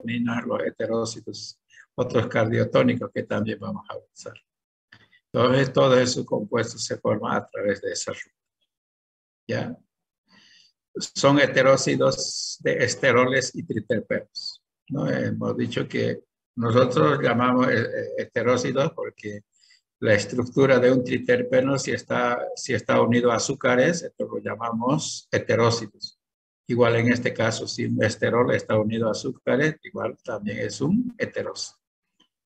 saponinas, los heterócitos, otros cardiotónicos que también vamos a usar. Entonces, todos esos compuestos se forman a través de esa ruta. ¿Ya? Son heterócidos de esteroles y triterpenos, ¿no? Hemos dicho que nosotros llamamos heterócidos porque la estructura de un triterpeno, si está unido a azúcares, esto lo llamamos heterócidos. Igual en este caso, si un esterol está unido a azúcares, igual también es un heterócido.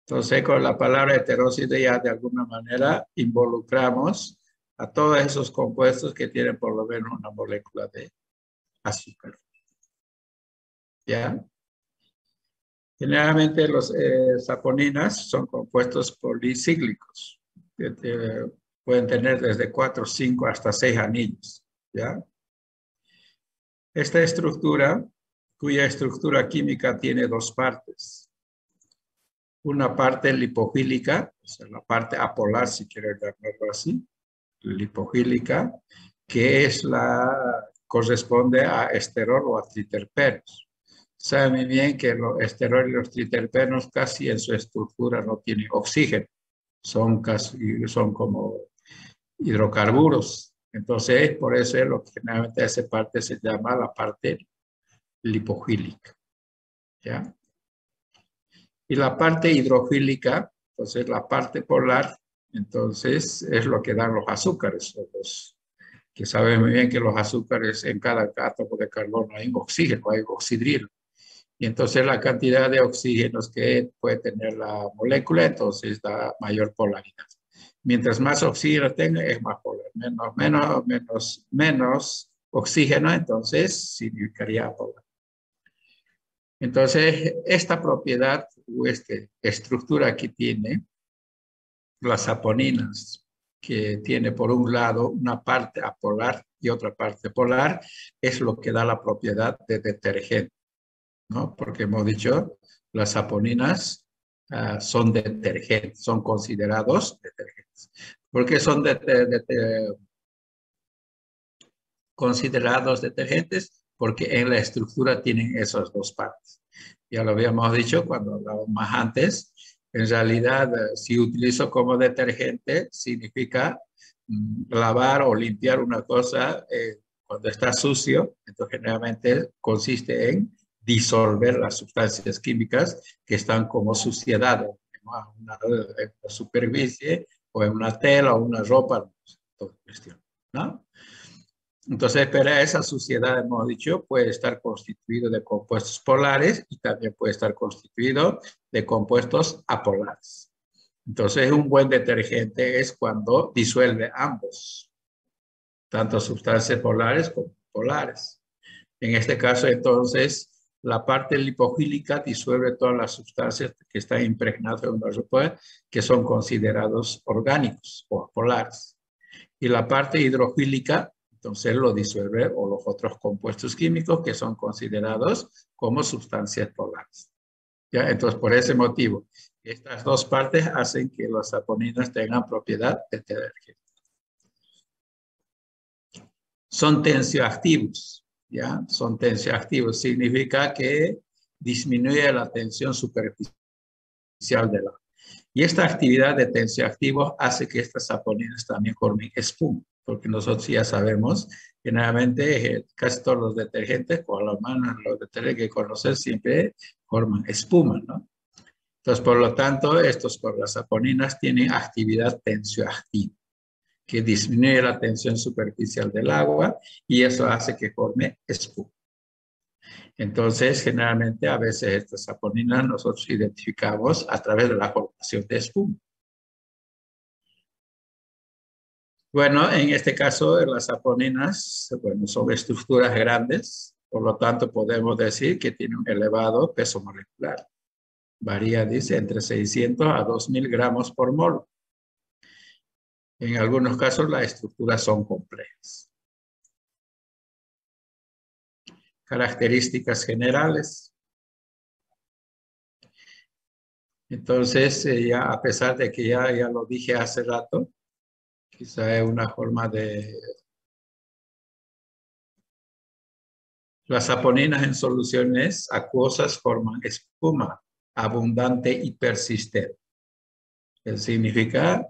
Entonces, con la palabra heterócido ya de alguna manera involucramos a todos esos compuestos que tienen por lo menos una molécula de azúcar. ¿Ya? Generalmente los saponinas son compuestos policíclicos. Pueden tener desde 4, 5 hasta 6 anillos. ¿Ya? Esta estructura, cuya estructura química tiene dos partes. Una parte lipofílica, o sea, la parte apolar, si quieres llamarlo así, lipofílica, que es corresponde a esterol o a triterpenos. Saben bien que los esteroles y los triterpenos casi en su estructura no tienen oxígeno, son como hidrocarburos. Entonces, por eso es lo que generalmente esa parte se llama la parte lipofílica. ¿Ya? Y la parte hidrofílica, entonces la parte polar, entonces es lo que dan los azúcares, que saben muy bien que los azúcares en cada átomo de carbono hay oxígeno, hay oxidrilo. Y entonces la cantidad de oxígenos que puede tener la molécula, entonces da mayor polaridad. Mientras más oxígeno tenga, es más polar. Menos oxígeno, entonces significaría polar. Entonces, esta propiedad o esta estructura que tiene las saponinas, que tiene por un lado una parte apolar y otra parte polar, es lo que da la propiedad de detergente, ¿no? Porque hemos dicho, las saponinas son detergentes, son considerados detergentes. ¿Por qué son considerados detergentes? Porque en la estructura tienen esas dos partes. Ya lo habíamos dicho cuando hablábamos más antes. En realidad, si utilizo como detergente, significa lavar o limpiar una cosa cuando está sucio. Entonces, generalmente consiste en disolver las sustancias químicas que están como suciedad en una superficie o en una tela o una ropa, toda cuestión, ¿no? Entonces, pero esa suciedad, hemos dicho, puede estar constituido de compuestos polares y también puede estar constituido de compuestos apolares. Entonces, un buen detergente es cuando disuelve ambos, tanto sustancias polares como polares. En este caso, entonces, la parte lipofílica disuelve todas las sustancias que están impregnadas en una ropa que son considerados orgánicos o apolares. Y la parte hidrofílica, entonces lo disuelve o los otros compuestos químicos que son considerados como sustancias polares. ¿Ya? Entonces, por ese motivo, estas dos partes hacen que las saponinas tengan propiedad de detergente. Son tensioactivos, ¿ya? Son tensioactivos. Significa que disminuye la tensión superficial del agua. Y esta actividad de tensioactivos hace que estas saponinas también formen espuma, porque nosotros ya sabemos, generalmente casi todos los detergentes, por lo menos los detergentes que conocer, siempre forman espuma, ¿no? Entonces, por lo tanto, las saponinas tienen actividad tensioactiva, que disminuye la tensión superficial del agua y eso hace que forme espuma. Entonces, generalmente, a veces estas saponinas nosotros identificamos a través de la formación de espuma. Bueno, en este caso, las saponinas, bueno, son estructuras grandes, por lo tanto, podemos decir que tienen un elevado peso molecular. Varía, dice, entre 600 a 2000 gramos por mol. En algunos casos, las estructuras son complejas. Características generales. Entonces, ya a pesar de que ya lo dije hace rato, quizá es una forma de Las saponinas en soluciones acuosas forman espuma abundante y persistente. Eso significa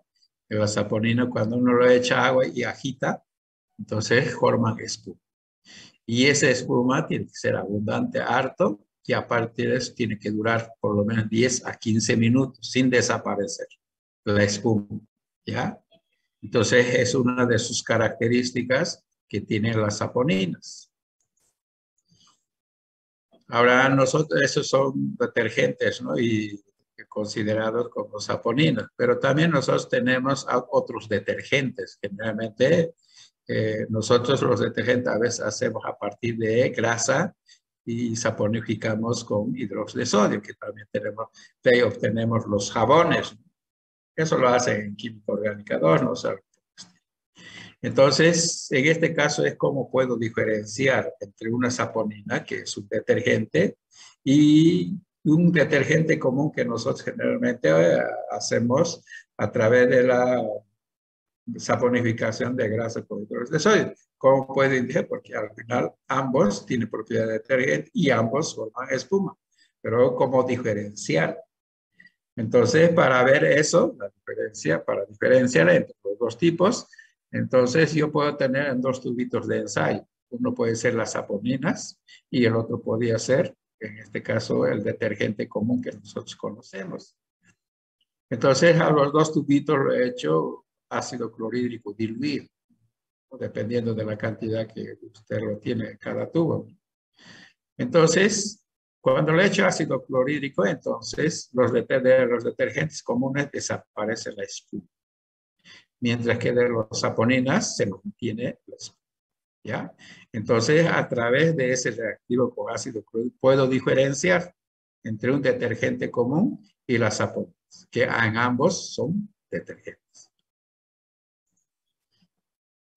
que la saponina, cuando uno le echa agua y agita, entonces forman espuma. Y esa espuma tiene que ser abundante, harto, y aparte de eso tiene que durar por lo menos 10 a 15 minutos sin desaparecer la espuma, ¿ya? Entonces es una de sus características que tienen las saponinas. Ahora nosotros, esos son detergentes, ¿no? Y considerados como saponinas, pero también nosotros tenemos otros detergentes. Generalmente nosotros los detergentes a veces hacemos a partir de grasa y saponificamos con hidróxido de sodio, que también tenemos, de ahí obtenemos los jabones. Eso lo hacen en química orgánica 2, ¿no? O sea, entonces, en este caso es cómo puedo diferenciar entre una saponina, que es un detergente, y un detergente común que nosotros generalmente hacemos a través de la saponificación de grasa con hidróxido de sodio. ¿Cómo puedo indicar? Porque al final ambos tienen propiedad de detergente y ambos forman espuma. Pero ¿cómo diferenciar? Entonces, para ver eso, la diferencia, para diferenciar entre los dos tipos, entonces yo puedo tener en dos tubitos de ensayo. Uno puede ser las saponinas y el otro podría ser, en este caso, el detergente común que nosotros conocemos. Entonces, a los dos tubitos lo he hecho ácido clorhídrico diluido, dependiendo de la cantidad que usted lo tiene en cada tubo. Entonces, cuando le echo ácido clorhídrico, entonces los detergentes comunes desaparece la espuma, mientras que de los saponinas se mantiene la espuma, ¿ya? Entonces, a través de ese reactivo con ácido clorhídrico, puedo diferenciar entre un detergente común y las saponinas, que en ambos son detergentes.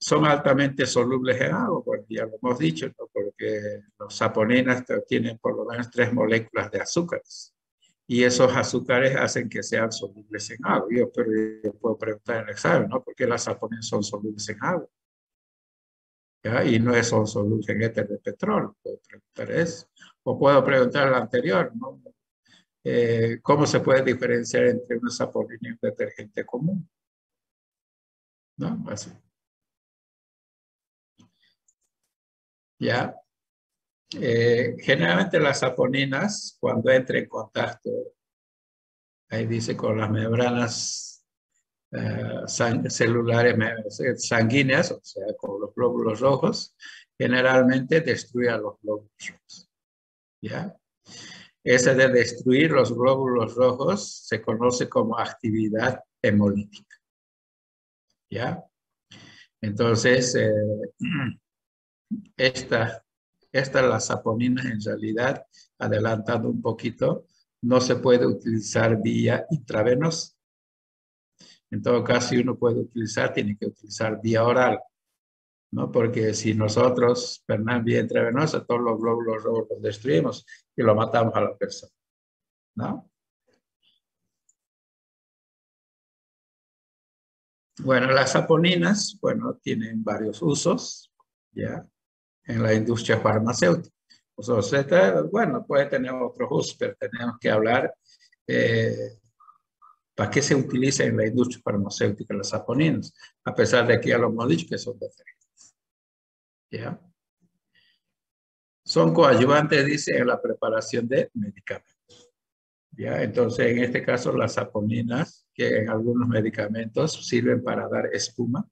Son altamente solubles en agua, pues ya lo hemos dicho, ¿no? Porque los saponinas tienen por lo menos 3 moléculas de azúcares. Y esos azúcares hacen que sean solubles en agua. Pero yo puedo preguntar en el examen, ¿no? ¿Por qué las saponinas son solubles en agua? ¿Ya? Y no son solubles en éter de petróleo. Puedo preguntar eso. O puedo preguntar la anterior, ¿no? ¿Cómo se puede diferenciar entre una saponina y un detergente común? ¿No? Así. ¿Ya? Generalmente las saponinas, cuando entran en contacto, ahí dice, con las membranas celulares sanguíneas, o sea, con los glóbulos rojos, generalmente destruye a los glóbulos rojos. ¿Ya? Ese de destruir los glóbulos rojos se conoce como actividad hemolítica. ¿Ya? Entonces, las saponinas en realidad, adelantando un poquito, no se puede utilizar vía intravenosa. En todo caso, si uno puede utilizar, tiene que utilizar vía oral, ¿no? Porque si nosotros pernan vía intravenosa, todos los glóbulos rojos los destruimos y lo matamos a la persona, ¿no? Bueno, las saponinas, bueno, tienen varios usos, ¿ya? En la industria farmacéutica. O sea, bueno, puede tener otros usos, pero tenemos que hablar para qué se utiliza en la industria farmacéutica las saponinas, a pesar de que ya lo hemos dicho que son detergentes. ¿Ya? Son coadyuvantes, dice, en la preparación de medicamentos. ¿Ya? Entonces, en este caso, las saponinas, que en algunos medicamentos sirven para dar espuma,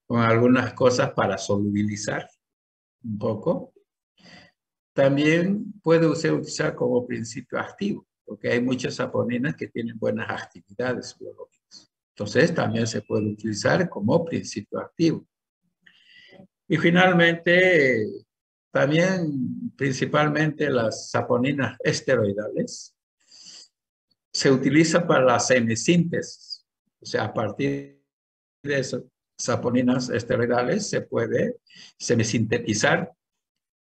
con algunas cosas para solubilizar un poco. También puede ser utilizado como principio activo, porque hay muchas saponinas que tienen buenas actividades biológicas. Entonces, también se puede utilizar como principio activo. Y finalmente, también principalmente las saponinas esteroidales se utilizan para la semisíntesis. O sea, a partir de esas saponinas esteroidales se puede semisintetizar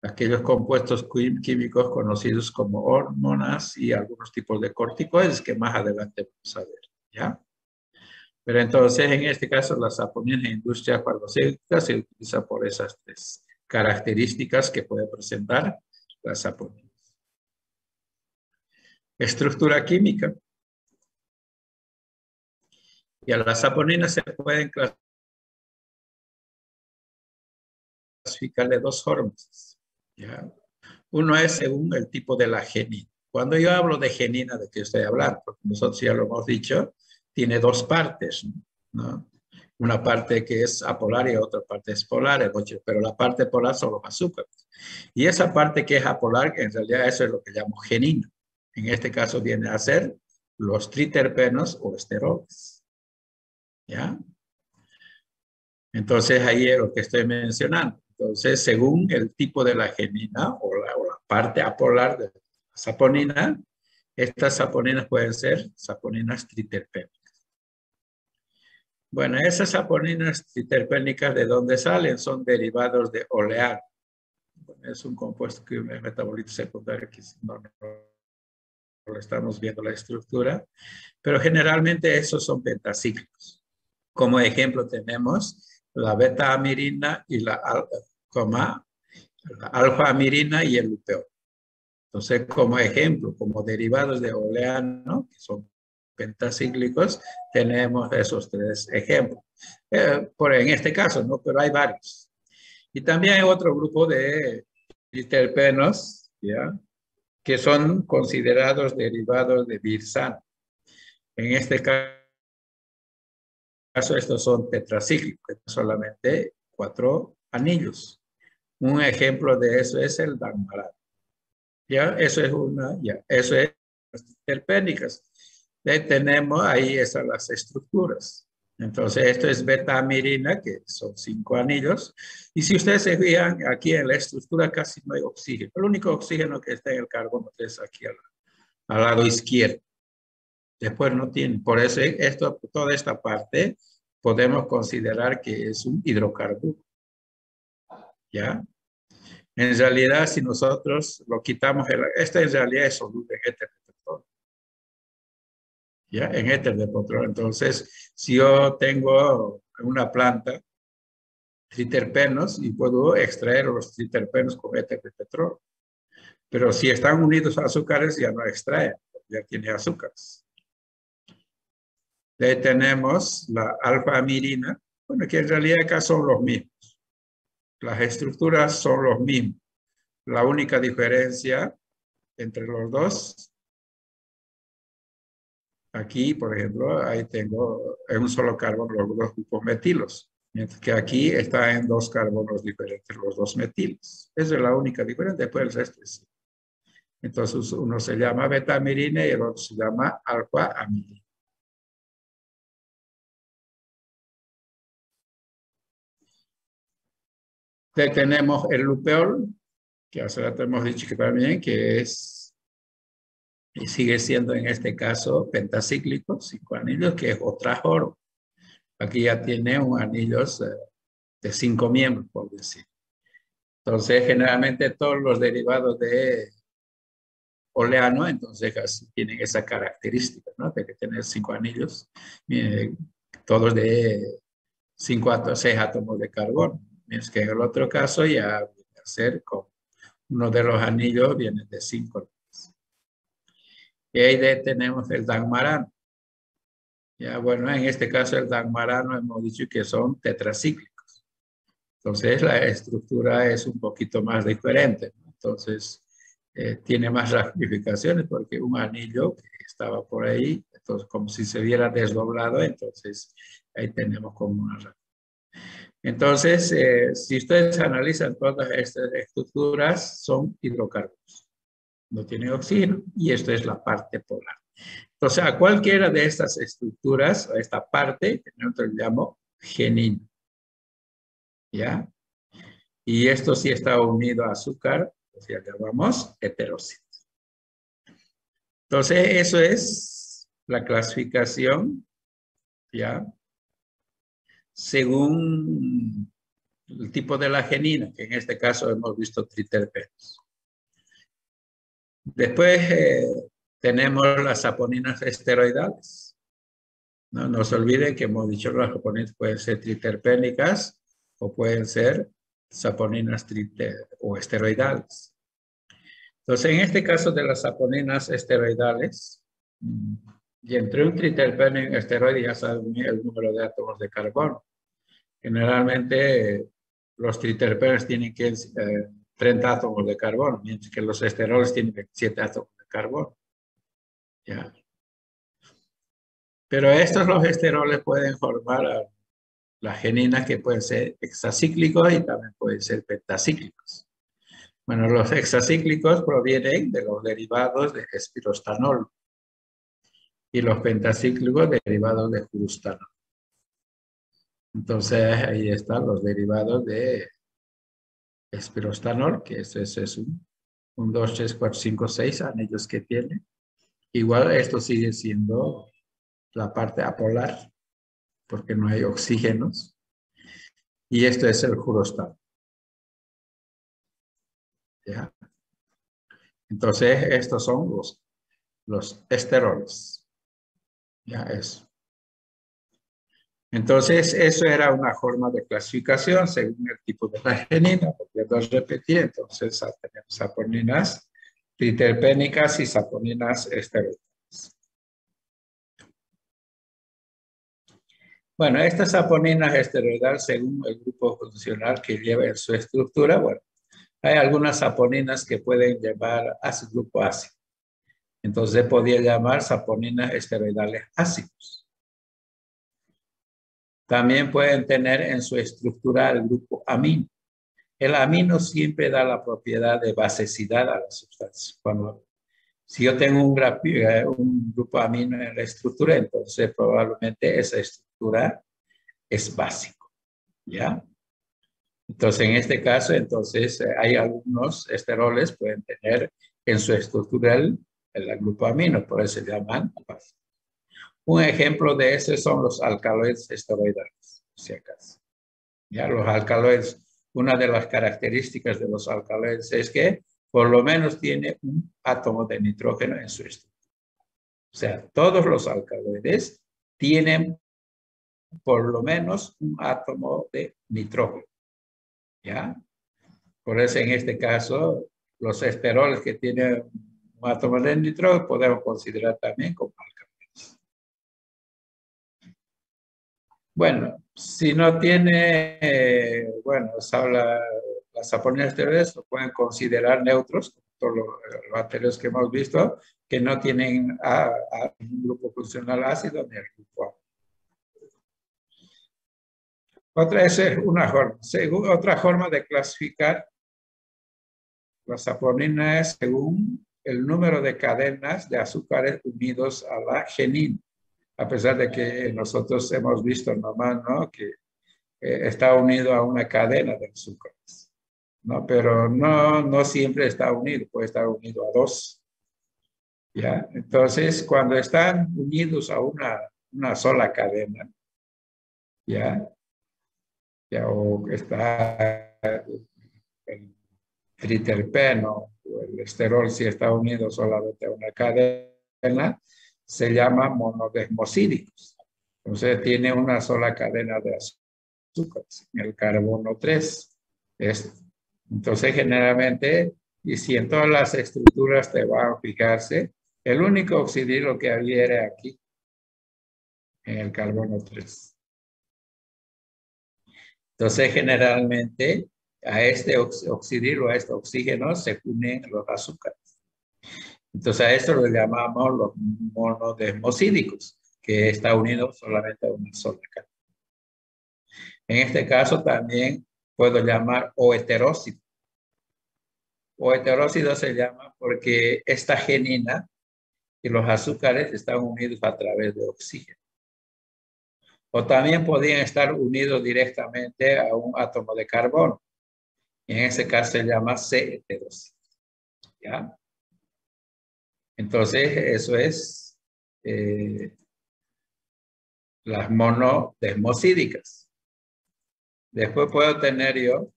aquellos compuestos químicos conocidos como hormonas y algunos tipos de corticoides que más adelante vamos a ver, ¿ya? Pero entonces, en este caso, las saponinas en industria farmacéutica se utilizan por esas 3 características que puede presentar las saponinas. Estructura química. Y a las saponinas se pueden clasificar de dos formas, ¿ya? Uno es según el tipo de la genina. Cuando yo hablo de genina, ¿de qué estoy hablando? Porque nosotros ya lo hemos dicho, tiene dos partes, ¿no? Una parte que es apolar y otra parte es polar, pero la parte polar son los azúcares. Y esa parte que es apolar, en realidad eso es lo que llamo genina. En este caso viene a ser los triterpenos o esteroles, ¿ya? Entonces ahí es lo que estoy mencionando. Entonces, según el tipo de la genina o la parte apolar de la saponina, estas saponinas pueden ser saponinas triterpénicas. Bueno, esas saponinas triterpénicas, ¿de dónde salen? Son derivados de oleano. Bueno, es un compuesto que es metabolito secundario, que no estamos viendo la estructura, pero generalmente esos son pentacíclicos. Como ejemplo tenemos la beta-amirina y la alfa-amirina y el lupeol. Entonces, como ejemplo, como derivados de oleano, que son pentacíclicos, tenemos esos tres ejemplos. En este caso, ¿no? Pero hay varios. Y también hay otro grupo de triterpenos, ¿ya? Que son considerados derivados de virsano. En este caso, estos son tetracíclicos, solamente 4 anillos. Un ejemplo de eso es el dagmarato. Ya, eso es terpénicas. Tenemos ahí esas las estructuras. Entonces, esto es beta-amirina, que son 5 anillos. Y si ustedes se fijan, aquí en la estructura casi no hay oxígeno. El único oxígeno que está en el carbono es aquí al lado izquierdo. Después no tiene. Por eso toda esta parte podemos considerar que es un hidrocarburo. ¿Ya? En realidad, si nosotros lo quitamos, esta en realidad es soluble en éter de petróleo. ¿Ya? En éter de petróleo. Entonces, si yo tengo una planta, triterpenos, y puedo extraer los triterpenos con éter de petróleo. Pero si están unidos a azúcares, ya no extraen, ya tiene azúcares. De ahí tenemos la alfa-amirina, bueno, que en realidad acá son los mismos. Las estructuras son los mismos. La única diferencia entre los dos, aquí, por ejemplo, ahí tengo en un solo carbono los dos grupos metilos, mientras que aquí está en 2 carbonos diferentes los 2 metilos. Esa es la única diferencia, después el resto es. Entonces uno se llama beta-amirina y el otro se llama alfa-amirina. Tenemos el lupeol, que hace rato hemos dicho que también, que es, y sigue siendo en este caso pentacíclico, 5 anillos, que es otrajoro. Aquí ya tiene un anillo de 5 miembros, por decir. Entonces, generalmente todos los derivados de oleano, entonces casi tienen esa característica, ¿no? De que tienen 5 anillos, todos de 5 a 6 átomos de carbono. Mientras que en el otro caso ya viene a ser con uno de los anillos viene de 5. Y ahí tenemos el dagmarano. Ya, bueno, en este caso el dagmarano hemos dicho que son tetracíclicos. Entonces la estructura es un poquito más diferente, ¿no? Entonces tiene más ramificaciones porque un anillo que estaba por ahí, entonces como si se viera desdoblado, entonces ahí tenemos como una ramificación. Entonces, si ustedes analizan todas estas estructuras, son hidrocarburos. No tienen oxígeno y esto es la parte polar. Entonces, a cualquiera de estas estructuras, a esta parte, que nosotros le llamamos genina. ¿Ya? Y esto sí está unido a azúcar, o sea, llamamos heterócitos. Entonces, eso es la clasificación, ¿ya? Según el tipo de la genina, que en este caso hemos visto triterpenos. Después tenemos las saponinas esteroidales. No se olviden que hemos dicho que las saponinas pueden ser triterpénicas o pueden ser saponinas o esteroidales. Entonces, en este caso de las saponinas esteroidales, y entre un triterpeno y un esteroide ya saben el número de átomos de carbono. Generalmente los triterpenos tienen 30 átomos de carbono, mientras que los esteroles tienen 27 átomos de carbono. ¿Ya? Pero los esteroles pueden formar las geninas que pueden ser hexacíclicos y también pueden ser pentacíclicos. Bueno, los hexacíclicos provienen de los derivados de espirostanol y los pentacíclicos derivados de furustanol. Entonces, ahí están los derivados de espirostanol, que ese es un 2, 3, 4, 5, 6 anillos que tiene. Igual esto sigue siendo la parte apolar, porque no hay oxígenos. Y esto es el furustanol. ¿Ya? Entonces, estos son los esteroles. Ya es. Entonces, eso era una forma de clasificación según el tipo de la genina, porque dos repetir, entonces tenemos saponinas triterpénicas y saponinas esteroides. Bueno, estas saponinas esteroidales, según el grupo funcional que lleva en su estructura, bueno, hay algunas saponinas que pueden llevar grupo ácido. Entonces, podría llamar saponinas esteroidales ácidos. También pueden tener en su estructura el grupo amino. El amino siempre da la propiedad de basecidad a la sustancia. Si yo tengo un grupo amino en la estructura, entonces probablemente esa estructura es básico, ¿ya? Entonces, en este caso, hay algunos esteroles pueden tener en su estructura el grupo amino, por eso se llaman básicos. Un ejemplo de eso son los alcaloides esteroidales, si acaso. Ya los alcaloides, una de las características de los alcaloides es que por lo menos tiene un átomo de nitrógeno en su estructura. O sea, todos los alcaloides tienen por lo menos un átomo de nitrógeno. ¿Ya? Por eso en este caso, los esteroles que tienen un átomo de nitrógeno podemos considerar también como alcaloides. Bueno, si no tiene, las saponinas esteroides lo pueden considerar neutros, todos los anteriores que hemos visto, que no tienen un grupo funcional ácido ni el grupo A. Otra forma de clasificar las saponinas según el número de cadenas de azúcares unidos a la genina. A pesar de que nosotros hemos visto nomás, ¿no?, que está unido a una cadena de azúcares, ¿no? Pero no siempre está unido, puede estar unido a dos. ¿Ya? Entonces, cuando están unidos a una sola cadena, ¿ya? O está el triterpeno o el esterol, si está unido solamente a una cadena, se llama monodesmosídicos. Entonces, tiene una sola cadena de azúcares, el carbono 3. Entonces, generalmente, y si en todas las estructuras te van a fijarse, el único oxidilo que había era aquí, en el carbono 3. Entonces, generalmente, a este oxidilo, a este oxígeno, se unen los azúcares. Entonces, a esto lo llamamos los monodesmosídicos, que está unido solamente a una sola cadena. En este caso, también puedo llamar o heterócido. O heterócido se llama porque esta genina y los azúcares están unidos a través de oxígeno. O también podrían estar unidos directamente a un átomo de carbono. En ese caso se llama C-heterócido. ¿Ya? Entonces, eso es las monodesmosídicas. Después puedo tener yo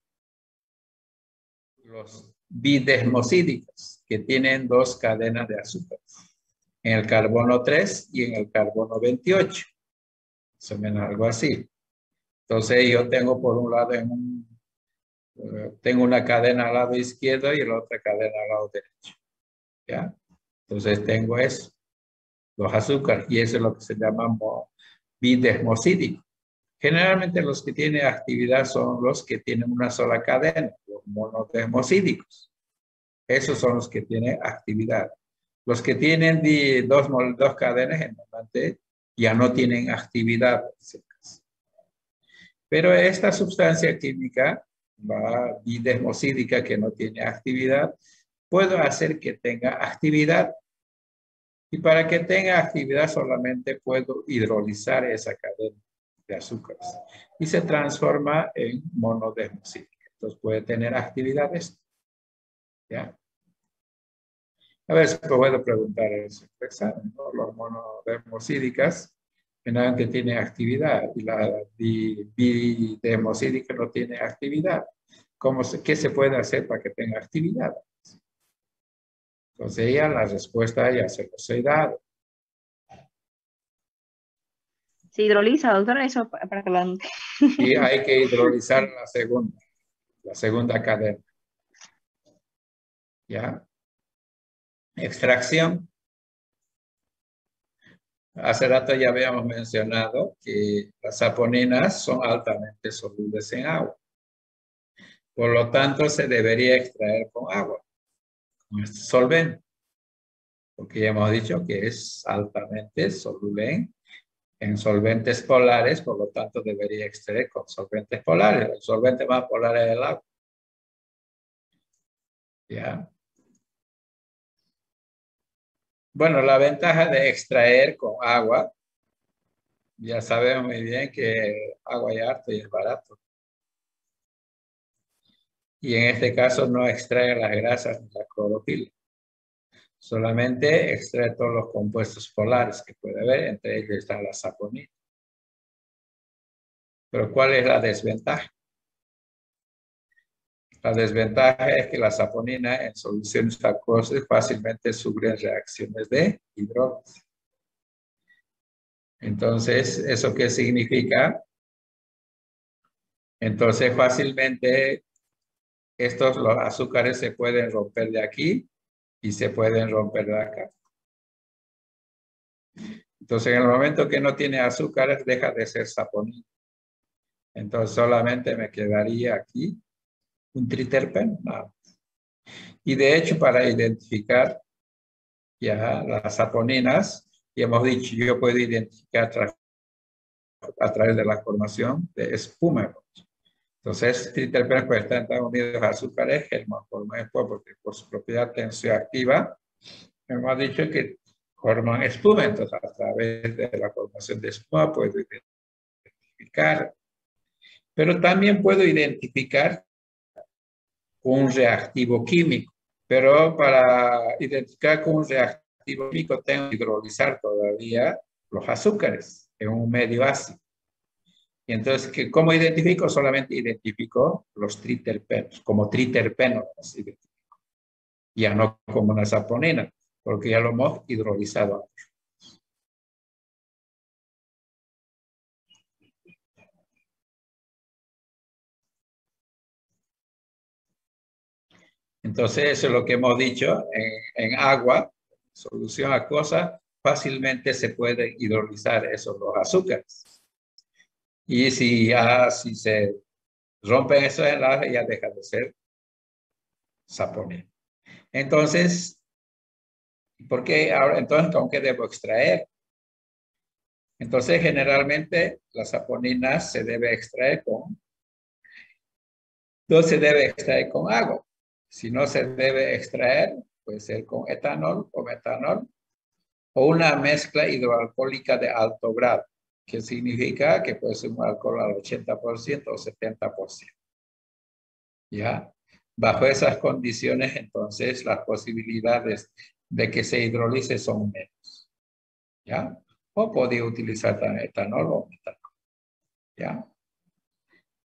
los bidesmosídicos, que tienen dos cadenas de azúcar, en el carbono 3 y en el carbono 28. Más o menos algo así. Entonces yo tengo por un lado Tengo una cadena al lado izquierdo y la otra cadena al lado derecho. ¿Ya? Entonces tengo eso, los azúcares, y eso es lo que se llama bidesmocídico. Generalmente los que tienen actividad son los que tienen una sola cadena, los monodesmocídicos. Esos son los que tienen actividad. Los que tienen dos cadenas, generalmente ya no tienen actividad. Pero esta sustancia química, la bidesmocídica, que no tiene actividad, puedo hacer que tenga actividad. Y para que tenga actividad solamente puedo hidrolizar esa cadena de azúcares. Y se transforma en monodesmocídica. Entonces puede tener actividades. ¿Ya? A ver si puedo preguntar eso en el examen, ¿no? Los monodesmocídicas generalmente tienen actividad y la bidesmocídica no tiene actividad. ¿Qué se puede hacer para que tenga actividad? Entonces ya la respuesta ya se los he dado. Se hidroliza, doctor, eso para que lo anote. Y hay que hidrolizar la segunda cadena. ¿Ya? Extracción. Hace rato ya habíamos mencionado que las saponinas son altamente solubles en agua. Por lo tanto, se debería extraer con agua, con este solvente, porque ya hemos dicho que es altamente soluble en solventes polares, por lo tanto debería extraer con solventes polares. El solvente más polar es el agua. ¿Ya? Bueno, la ventaja de extraer con agua, ya sabemos muy bien que agua hay harto y es barato. Y en este caso no extrae las grasas ni la clorofila. Solamente extrae todos los compuestos polares que puede haber, entre ellos está la saponina. Pero ¿cuál es la desventaja? La desventaja es que la saponina en soluciones acuosas fácilmente sufre reacciones de hidrólisis. Entonces, ¿eso qué significa? Entonces, fácilmente los azúcares se pueden romper de aquí y se pueden romper de acá. Entonces, en el momento que no tiene azúcares, deja de ser saponina. Entonces, solamente me quedaría aquí un triterpeno. No. Y de hecho, para identificar ya las saponinas, y hemos dicho, yo puedo identificar a través de la formación de espuma. Entonces, triterpenos pues están unidos a azúcares, porque por su propiedad tensioactiva, hemos dicho que forman espuma. Entonces, a través de la formación de espuma puedo identificar. Pero también puedo identificar un reactivo químico. Pero para identificar con un reactivo químico tengo que hidrolizar todavía los azúcares en un medio ácido. Y entonces, ¿cómo identifico? Solamente identifico los triterpenos, como triterpenos los identifico. Ya no como una saponina, porque ya lo hemos hidrolizado. Entonces, eso es lo que hemos dicho. En agua, solución acuosa, fácilmente se pueden hidrolizar esos los azúcares. Y si se rompen esos enlaces, ya deja de ser saponina. Entonces, ¿por qué ahora? Entonces, ¿con qué debo extraer? Entonces, generalmente, la saponina se debe extraer no se debe extraer con agua. Si no se debe extraer, puede ser con etanol o metanol o una mezcla hidroalcohólica de alto grado, que significa que puede ser un alcohol al 80% o 70%. ¿Ya? Bajo esas condiciones, entonces, las posibilidades de que se hidrolice son menos. ¿Ya? O podía utilizar etanol o metanol. ¿Ya?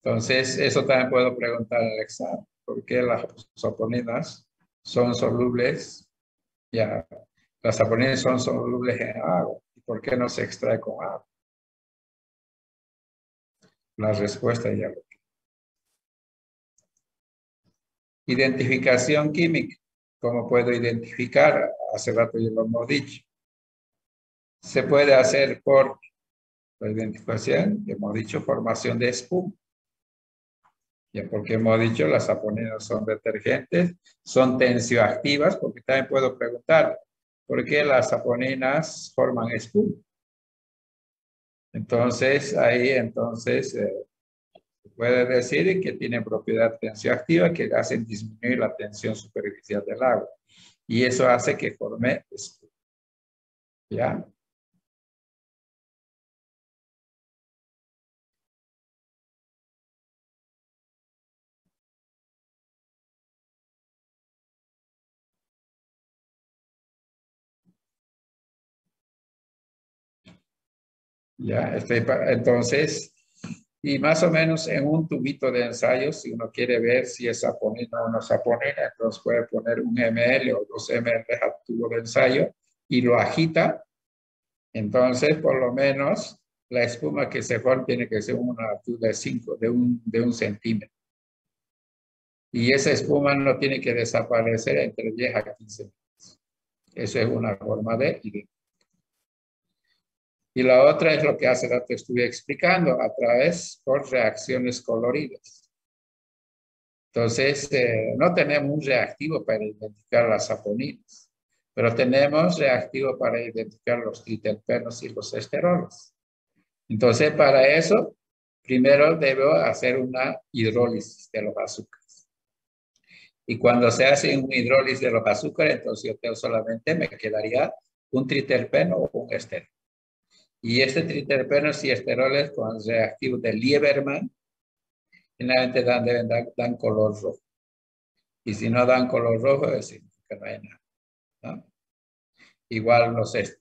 Entonces, eso también puedo preguntar en el examen. ¿Por qué las saponinas son solubles? Ya, las saponinas son solubles en agua. ¿Y por qué no se extrae con agua? La respuesta ya lo Identificación química. ¿Cómo puedo identificar? Hace rato ya lo hemos dicho. Se puede hacer por la identificación, hemos dicho formación de espuma. Ya porque hemos dicho las saponinas son detergentes, son tensioactivas, porque también puedo preguntar, ¿por qué las saponinas forman espuma? Entonces, ahí se puede decir que tienen propiedad tensioactiva que hacen disminuir la tensión superficial del agua. Y eso hace que forme espuma. ¿Ya? Ya, entonces, y más o menos en un tubito de ensayo, si uno quiere ver si es saponina o no saponina, entonces puede poner 1 ml o 2 ml al tubo de ensayo y lo agita. Entonces, por lo menos, la espuma que se forma tiene que ser una altura de un centímetro. Y esa espuma no tiene que desaparecer entre 10 a 15 minutos. Eso es una forma de identificar. Y la otra es lo que hace rato estuve explicando, a través por reacciones coloridas. Entonces, no tenemos un reactivo para identificar las saponinas, pero tenemos reactivo para identificar los triterpenos y los esteroles. Entonces, para eso, primero debo hacer una hidrólisis de los azúcares. Y cuando se hace un hidrólisis de los azúcares, entonces yo tengo solamente me quedaría un triterpeno o un esterol. Y este triterpenos y esteroles con reactivo de Lieberman generalmente dan color rojo. Y si no dan color rojo, es decir, que no hay nada, ¿no? Igual, no sé,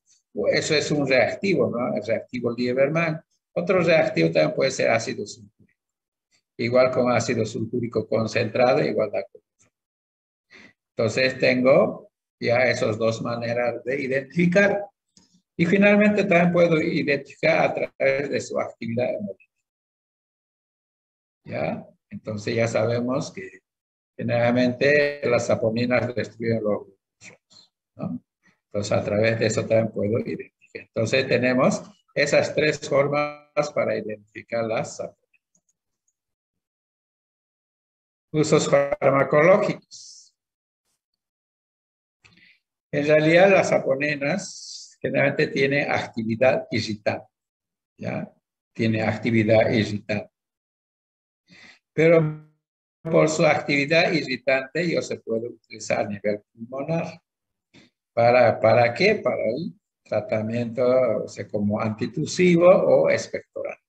eso es un reactivo, ¿no? El reactivo Lieberman. Otro reactivo también puede ser ácido sulfúrico. Igual con ácido sulfúrico concentrado, igual da color rojo. Entonces tengo ya esas dos maneras de identificar. Y finalmente también puedo identificar a través de su actividad hemolítica. ¿Ya? Entonces ya sabemos que generalmente las saponinas destruyen los glúcidos, ¿no? Entonces a través de eso también puedo identificar. Entonces tenemos esas tres formas para identificar las saponinas. Usos farmacológicos. En realidad las saponinas generalmente tienen actividad irritante, ¿ya? Tiene actividad irritante. Pero por su actividad irritante, yo se puede utilizar a nivel pulmonar. ¿Para qué? Para el tratamiento, o sea, como antitusivo o expectorante.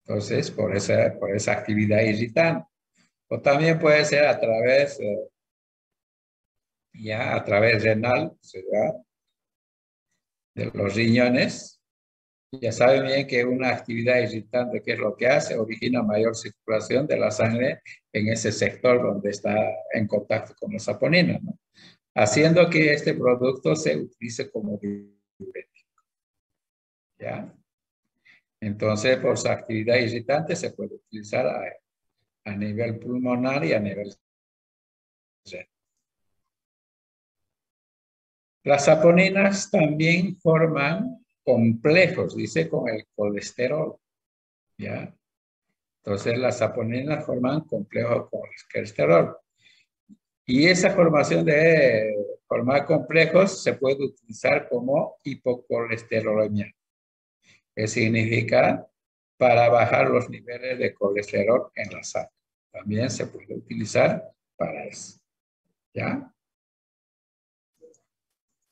Entonces, por esa actividad irritante. O también puede ser a través, a través renal, o sea, de los riñones. Ya saben bien que una actividad irritante, ¿qué es lo que hace? Origina mayor circulación de la sangre en ese sector donde está en contacto con la saponina, ¿no? Haciendo que este producto se utilice como diurético. ¿Ya? Entonces, por su actividad irritante se puede utilizar a nivel pulmonar y a nivel renal. Las saponinas también forman complejos, dice, con el colesterol. ¿Ya? Entonces, las saponinas forman complejos con el colesterol. Y esa formación de formar complejos se puede utilizar como hipocolesterolemia, que significa para bajar los niveles de colesterol en la sangre. También se puede utilizar para eso. ¿Ya?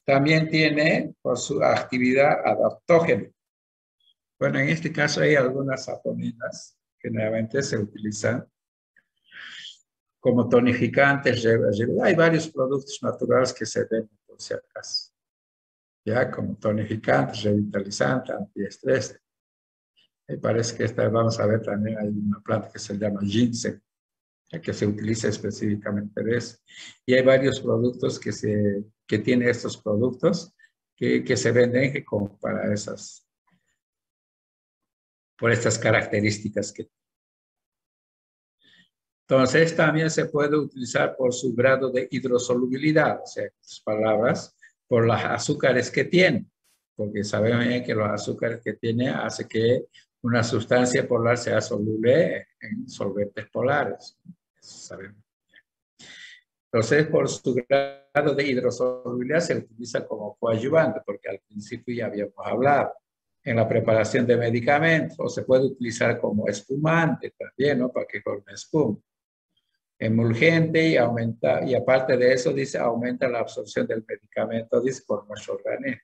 También tiene por su actividad adaptógena. Bueno, en este caso hay algunas saponinas que generalmente se utilizan como tonificantes. Hay varios productos naturales que se venden por si acaso. Ya, como tonificantes, revitalizantes, antiestrés. Me parece que vamos a ver también, hay una planta que se llama ginseng, que se utiliza específicamente de eso. Y hay varios productos que tienen estos productos que se venden como para por estas características que Entonces, también se puede utilizar por su grado de hidrosolubilidad, o sea, en otras palabras, por los azúcares que tiene, porque sabemos bien que los azúcares que tiene hace que una sustancia polar sea soluble en solventes polares. Eso sabemos. Entonces, por su grado de hidrosolubilidad se utiliza como coadyuvante, porque al principio ya habíamos hablado en la preparación de medicamentos, o se puede utilizar como espumante también, ¿no? Para que forme espuma. Emulgente y aumenta, y aparte de eso, dice, aumenta la absorción del medicamento, dice, por nuestro organismo.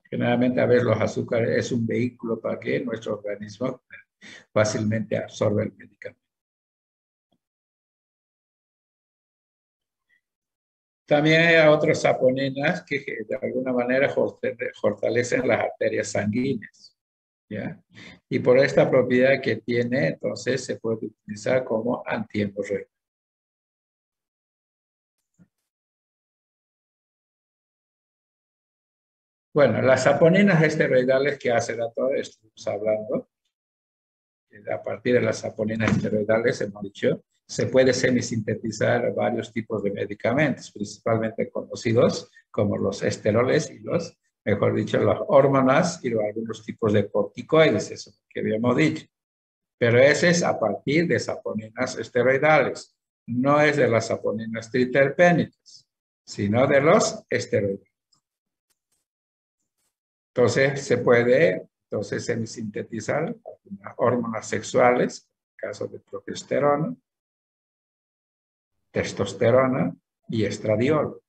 Generalmente, a veces los azúcares es un vehículo para que nuestro organismo fácilmente absorba el medicamento. También hay otras saponinas que de alguna manera fortalecen las arterias sanguíneas, ¿ya? Y por esta propiedad que tiene, entonces se puede utilizar como antihemorroide. Bueno, las saponinas esteroidales que hace rato estuvimos hablando, a partir de las saponinas esteroidales, hemos dicho, se puede semisintetizar varios tipos de medicamentos, principalmente conocidos como los esteroles y los, mejor dicho, las hormonas y algunos tipos de corticoides, eso que habíamos dicho. Pero ese es a partir de saponinas esteroidales, no es de las saponinas triterpénicas, sino de los esteroides. Entonces, se puede semisintetizar algunas hormonas sexuales, en el caso de progesterona, testosterona y estradiol.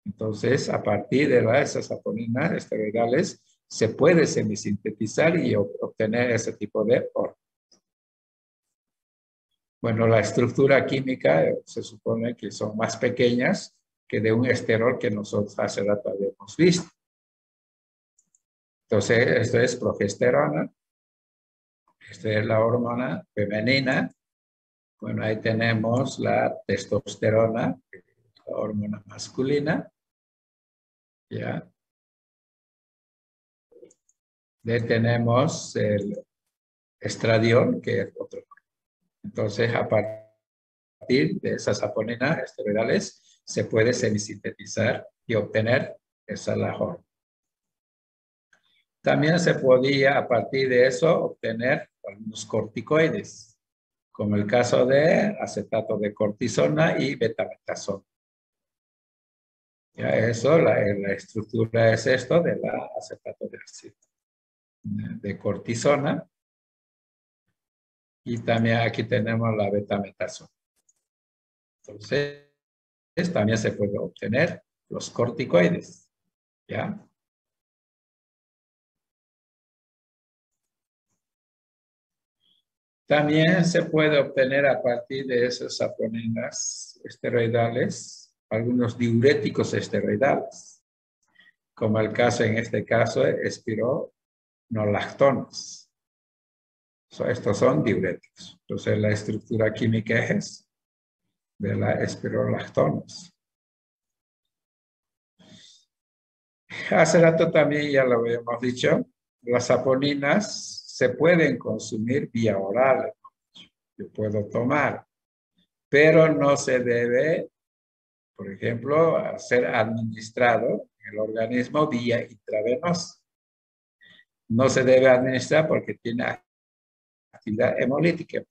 Entonces, a partir de esas saponinas esteroidales, se puede semisintetizar y obtener ese tipo de hormonas. Bueno, la estructura química se supone que son más pequeñas que de un esterol que nosotros hace rato habíamos visto. Entonces, esto es progesterona, esta es la hormona femenina. Bueno, ahí tenemos la testosterona, la hormona masculina. ¿Ya? Le tenemos el estradiol, que es otro. Entonces, a partir de esas saponinas esteroidales, se puede semisintetizar y obtener esa la hormona. También se podía, a partir de eso, obtener algunos corticoides, como el caso de acetato de cortisona y betametasona. Ya eso, la estructura es esto de la acetato de cortisona. Y también aquí tenemos la betametasona. Entonces, también se puede obtener los corticoides. ¿Ya? También se puede obtener a partir de esas saponinas esteroidales algunos diuréticos esteroidales, como el caso en este caso de espironolactonas. Estos son diuréticos. Entonces la estructura química es de la espironolactonas. Hace rato también ya lo habíamos dicho, las saponinas se pueden consumir vía oral. Yo puedo tomar, pero no se debe, por ejemplo, ser administrado en el organismo vía intravenosa. No se debe administrar porque tiene actividad hemolítica.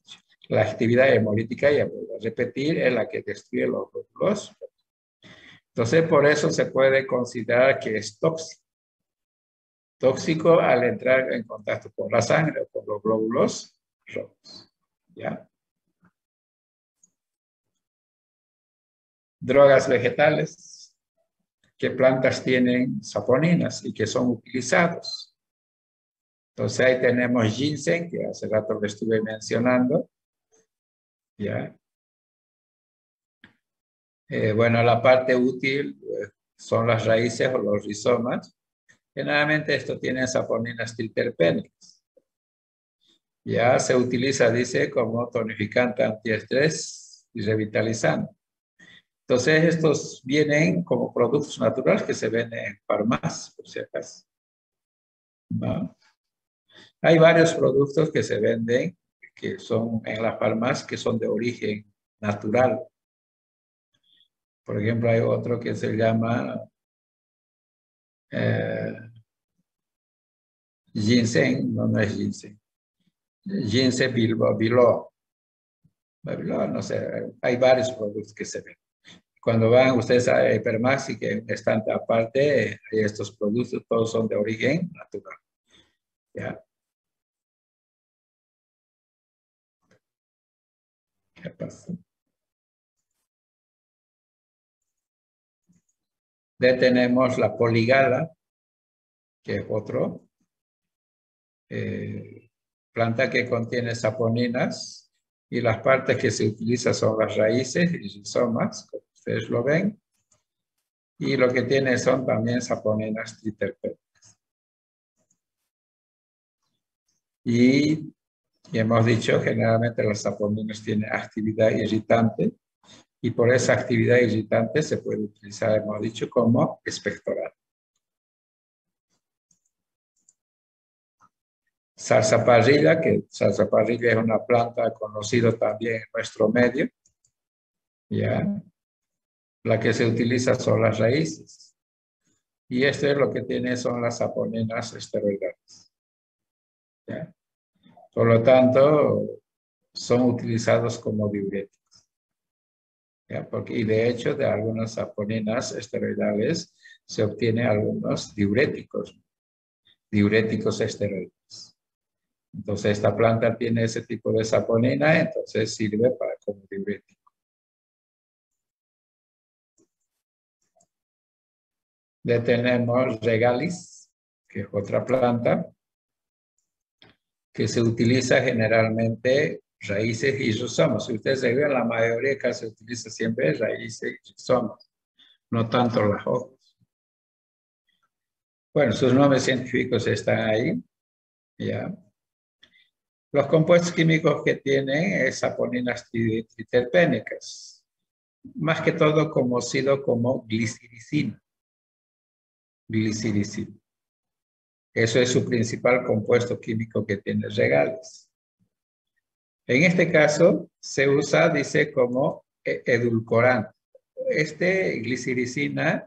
La actividad hemolítica, ya voy a repetir, es la que destruye los glóbulos. Entonces, por eso se puede considerar que es tóxico. Tóxico al entrar en contacto con la sangre o con los glóbulos rojos. ¿Ya? Drogas vegetales. ¿Qué plantas tienen saponinas y que son utilizados? Entonces ahí tenemos ginseng, que hace rato que estuve mencionando. ¿Ya? Bueno, la parte útil son las raíces o los rizomas. Generalmente esto tiene saponinas triterpénicas. Ya se utiliza, dice, como tonificante antiestrés y revitalizante. Entonces, estos vienen como productos naturales que se venden en farmacias, por si acaso. ¿No? Hay varios productos que se venden, que son en las farmacias, que son de origen natural. Por ejemplo, hay otro que se llama ginseng, no es ginseng. Ginseng biloba, no sé, hay varios productos que se ven. Cuando van ustedes a Hipermaxi, que es un estante aparte, hay estos productos, todos son de origen natural. ¿Ya? ¿Qué pasa? Ya tenemos la poligala, que es otro planta que contiene saponinas, y las partes que se utilizan son las raíces y rizomas, como ustedes lo ven, y lo que tiene son también saponinas triterpenas. Y hemos dicho, generalmente las saponinas tienen actividad irritante, y por esa actividad irritante se puede utilizar, hemos dicho, como expectorante. Zarzaparrilla, que zarzaparrilla es una planta conocida también en nuestro medio, ¿ya? La que se utiliza son las raíces. Y esto es lo que tiene son las saponinas esteroidales, ¿ya? Por lo tanto, son utilizados como diuréticos, ¿ya? Y de hecho, de algunas saponinas esteroidales se obtienen algunos diuréticos esteroides. Entonces, esta planta tiene ese tipo de saponina, entonces sirve como diurético. Le tenemos regalis, que es otra planta, que se utiliza generalmente raíces y rizomas. Si ustedes se ven, la mayoría que se utiliza siempre raíces y rizomas, no tanto las hojas. Bueno, sus nombres científicos están ahí, ¿ya? Los compuestos químicos que tienen es saponinas triterpénicas, más que todo conocido como glicericina. Eso es su principal compuesto químico que tiene regales. En este caso, se usa, dice, como edulcorante. Glicericina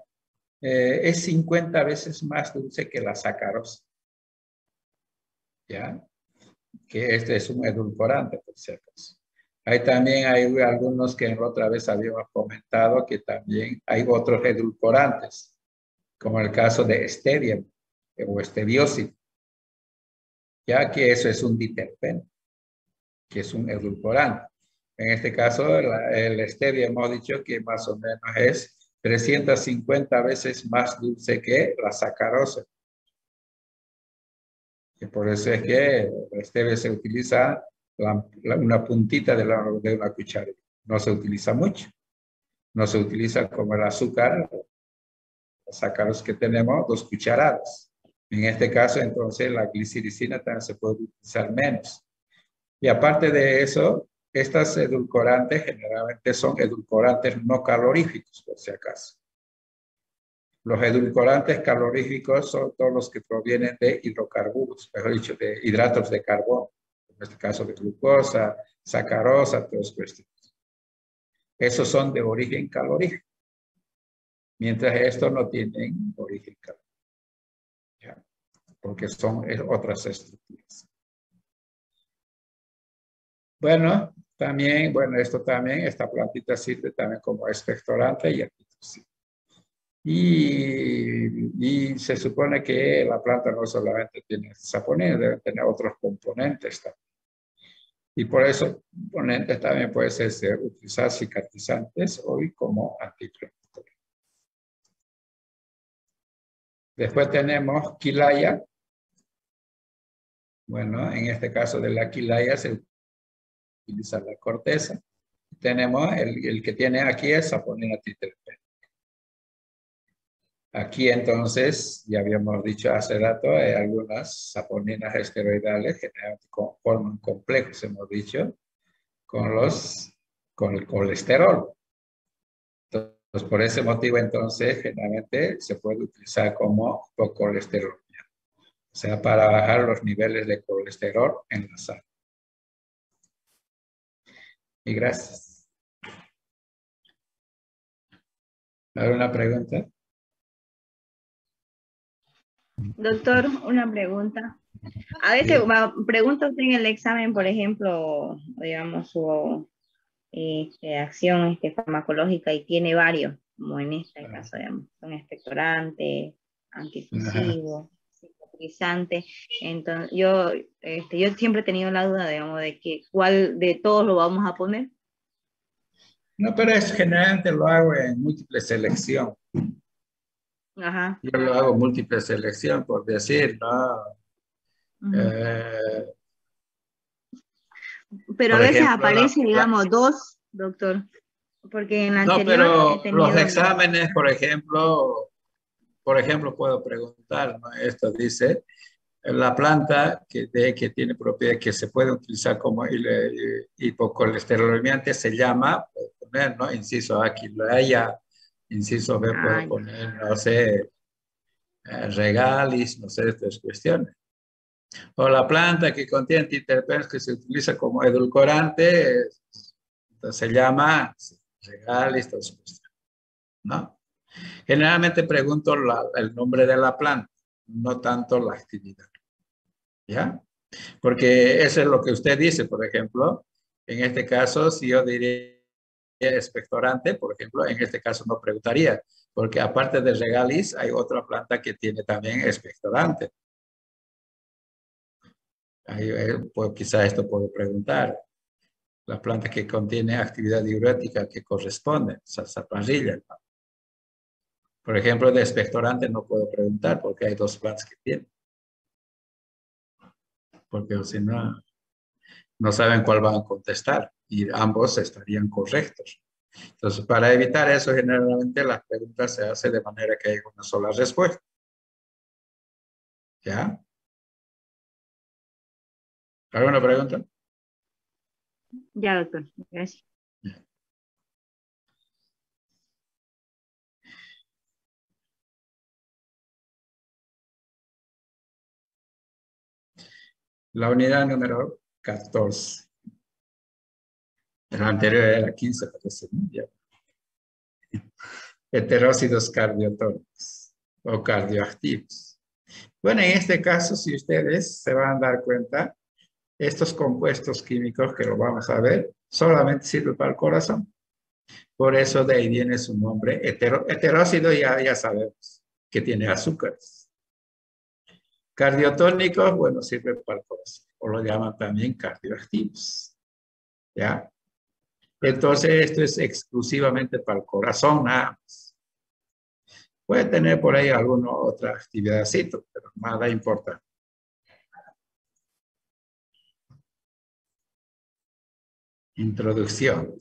es 50 veces más dulce que la sacarosa, ¿ya? Que este es un edulcorante, por si acaso. También hay algunos que otra vez habíamos comentado que también hay otros edulcorantes, como el caso de stevia o steviosi, ya que eso es un diterpeno, que es un edulcorante. En este caso, el stevia hemos dicho que más o menos es 350 veces más dulce que la sacarosa. Y por eso es que el stevia se utiliza una puntita de una cuchara. No se utiliza mucho. No se utiliza como el azúcar, los sacaros que tenemos, 2 cucharadas. En este caso, entonces, la glicericina también se puede utilizar menos. Y aparte de eso, estas edulcorantes generalmente son edulcorantes no caloríficos, por si acaso. Los edulcorantes caloríficos son todos los que provienen de hidrocarburos, mejor dicho, de hidratos de carbono. En este caso, de glucosa, sacarosa, todos estos. Esos son de origen calorífico, mientras estos no tienen origen calorífico, ¿ya? Porque son otras estructuras. Bueno, también, esta plantita sirve también como expectorante y antitusivo. Y se supone que la planta no solamente tiene saponina, debe tener otros componentes también. Y por eso, componentes también puede ser utilizar cicatrizantes hoy como antiinflamatorios. Después tenemos quilaya. Bueno, en este caso de la quilaya se utiliza la corteza. Tenemos el que tiene aquí es saponina triterpénica. Aquí entonces, ya habíamos dicho hace rato, hay algunas saponinas esteroidales que forman complejos, hemos dicho, con el colesterol. Entonces, por ese motivo, entonces, generalmente se puede utilizar como colesterol, o sea, para bajar los niveles de colesterol en la sangre. Y gracias. ¿Alguna pregunta? Doctor, una pregunta. A veces Sí. pregunta usted en el examen, por ejemplo, digamos, su acción farmacológica y tiene varios, como en este Ah, caso, digamos, son expectorantes, ajá. antitusivos, cicatrizantes. Entonces, yo siempre he tenido la duda, digamos, de que cuál de todos lo vamos a poner. No, pero eso generalmente lo hago en múltiple selección. Ajá. Yo lo hago múltiple selección, por decir, ¿no? Ujú. Eh, Pero a por veces ejemplo, aparece, digamos, dos, doctor, porque en la no, anterior he pero los tenido... exámenes, por ejemplo, puedo preguntar, ¿no? Esto dice, la planta que tiene propiedades que se puede utilizar como hipocolesterolemiante se llama, puedo poner, ¿no? Inciso A, Quiloaya, inciso B, Ah, puedo poner, no sé, Regalis, no sé, estas cuestiones. O la planta que contiene triterpenos que se utiliza como edulcorante, entonces se llama Regalis, todas esas cuestiones, ¿no? Generalmente pregunto el nombre de la planta, no tanto la actividad, ¿ya? Porque eso es lo que usted dice, por ejemplo. En este caso, si yo diría expectorante, por ejemplo, en este caso no preguntaría, porque aparte de Regalis, hay otra planta que tiene también expectorante. Ahí, pues, quizá esto puedo preguntar. La planta que contiene actividad diurética que corresponde, sarsaparilla, ¿no? Por ejemplo, de expectorante no puedo preguntar porque hay dos plantas que tienen, porque si no, no saben cuál van a contestar y ambos estarían correctos. Entonces, para evitar eso, generalmente las preguntas se hacen de manera que hay una sola respuesta. ¿Ya? ¿Alguna pregunta? ya, doctor, gracias. La unidad número 14. La anterior era 15, parece, ¿no? Ya. Heterócidos cardiotónicos o cardioactivos. Bueno, en este caso, si ustedes se van a dar cuenta, estos compuestos químicos que lo vamos a ver solamente sirven para el corazón. Por eso de ahí viene su nombre. Heterócido ya sabemos que tiene azúcares. Cardiotónicos, bueno, sirve para el corazón. O lo llaman también cardioactivos. ¿Ya? Entonces, esto es exclusivamente para el corazón nada más. Puede tener por ahí alguna otra actividadcito, pero nada importante. Introducción.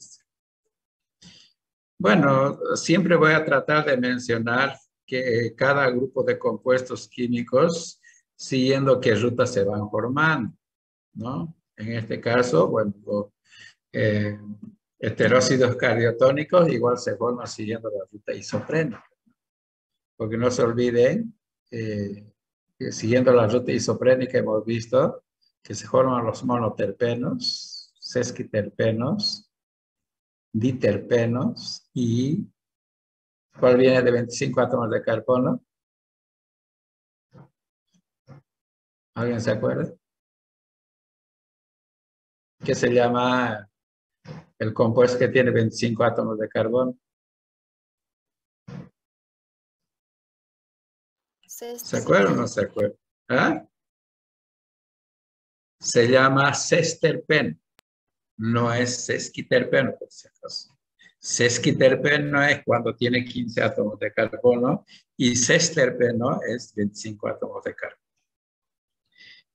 Bueno, siempre voy a tratar de mencionar que cada grupo de compuestos químicos, siguiendo qué ruta se van formando, ¿no? En este caso, bueno, eh, heterócidos cardiotónicos igual se forman siguiendo la ruta isoprénica, porque no se olviden, que siguiendo la ruta isoprénica hemos visto que se forman los monoterpenos, sesquiterpenos, diterpenos y ¿cuál viene de 25 átomos de carbono? ¿Alguien se acuerda? ¿Qué se llama el compuesto que tiene 25 átomos de carbono? ¿Se acuerda o no se acuerda? ¿Ah? Se llama sesquiterpeno, no es sesquiterpeno, por si acaso. Sesquiterpeno es cuando tiene 15 átomos de carbono y sesteterpeno es 25 átomos de carbono.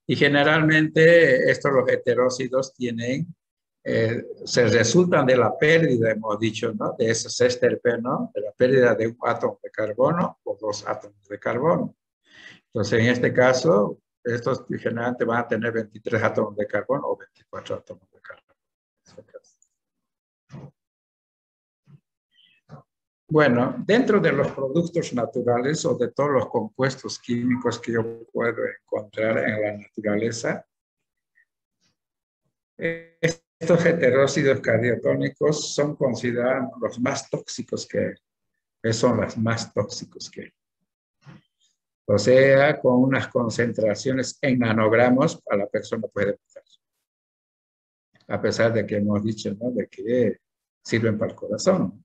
Y generalmente estos los heterócidos tienen, se resultan de la pérdida, hemos dicho, ¿no? De ese sexterpeno, de la pérdida de un átomo de carbono o dos átomos de carbono. Entonces, en este caso, estos generalmente van a tener 23 átomos de carbono o 24 átomos de carbono. Bueno, dentro de los productos naturales o de todos los compuestos químicos que yo puedo encontrar en la naturaleza, estos heterócidos cardiotónicos son considerados los más tóxicos que hay. Esos son los más tóxicos que hay. O sea, con unas concentraciones en nanogramos, a la persona puede matar. A pesar de que hemos dicho, ¿no?, de que sirven para el corazón.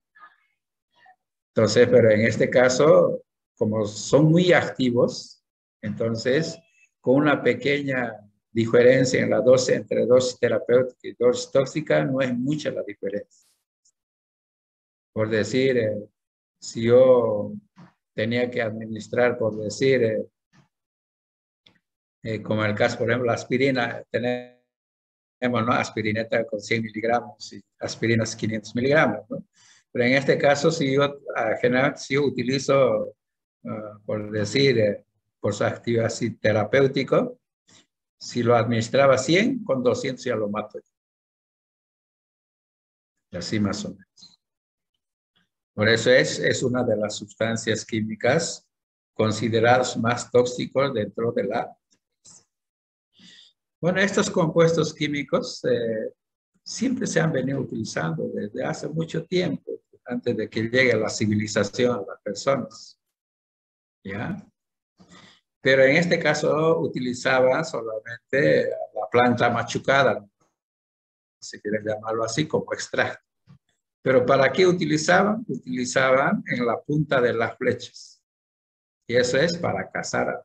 Entonces, pero en este caso, como son muy activos, entonces, con una pequeña diferencia en la dosis entre dosis terapéutica y dosis tóxica, no es mucha la diferencia. Por decir, si yo tenía que administrar, por decir, como en el caso, por ejemplo, la aspirina, tenemos, ¿no?, aspirineta con 100 miligramos y aspirinas 500 miligramos, ¿no? Pero en este caso, si yo, generalmente, si yo utilizo, por decir, por su actividad así, terapéutico, si lo administraba 100, con 200 ya lo mato. Y así más o menos. Por eso es una de las sustancias químicas consideradas más tóxicos dentro de la... Bueno, estos compuestos químicos siempre se han venido utilizando desde hace mucho tiempo, antes de que llegue la civilización a las personas. ¿Ya? Pero en este caso utilizaban solamente la planta machucada, si quieren llamarlo así, como extracto. Pero ¿para qué utilizaban? Utilizaban en la punta de las flechas. Y eso es para cazar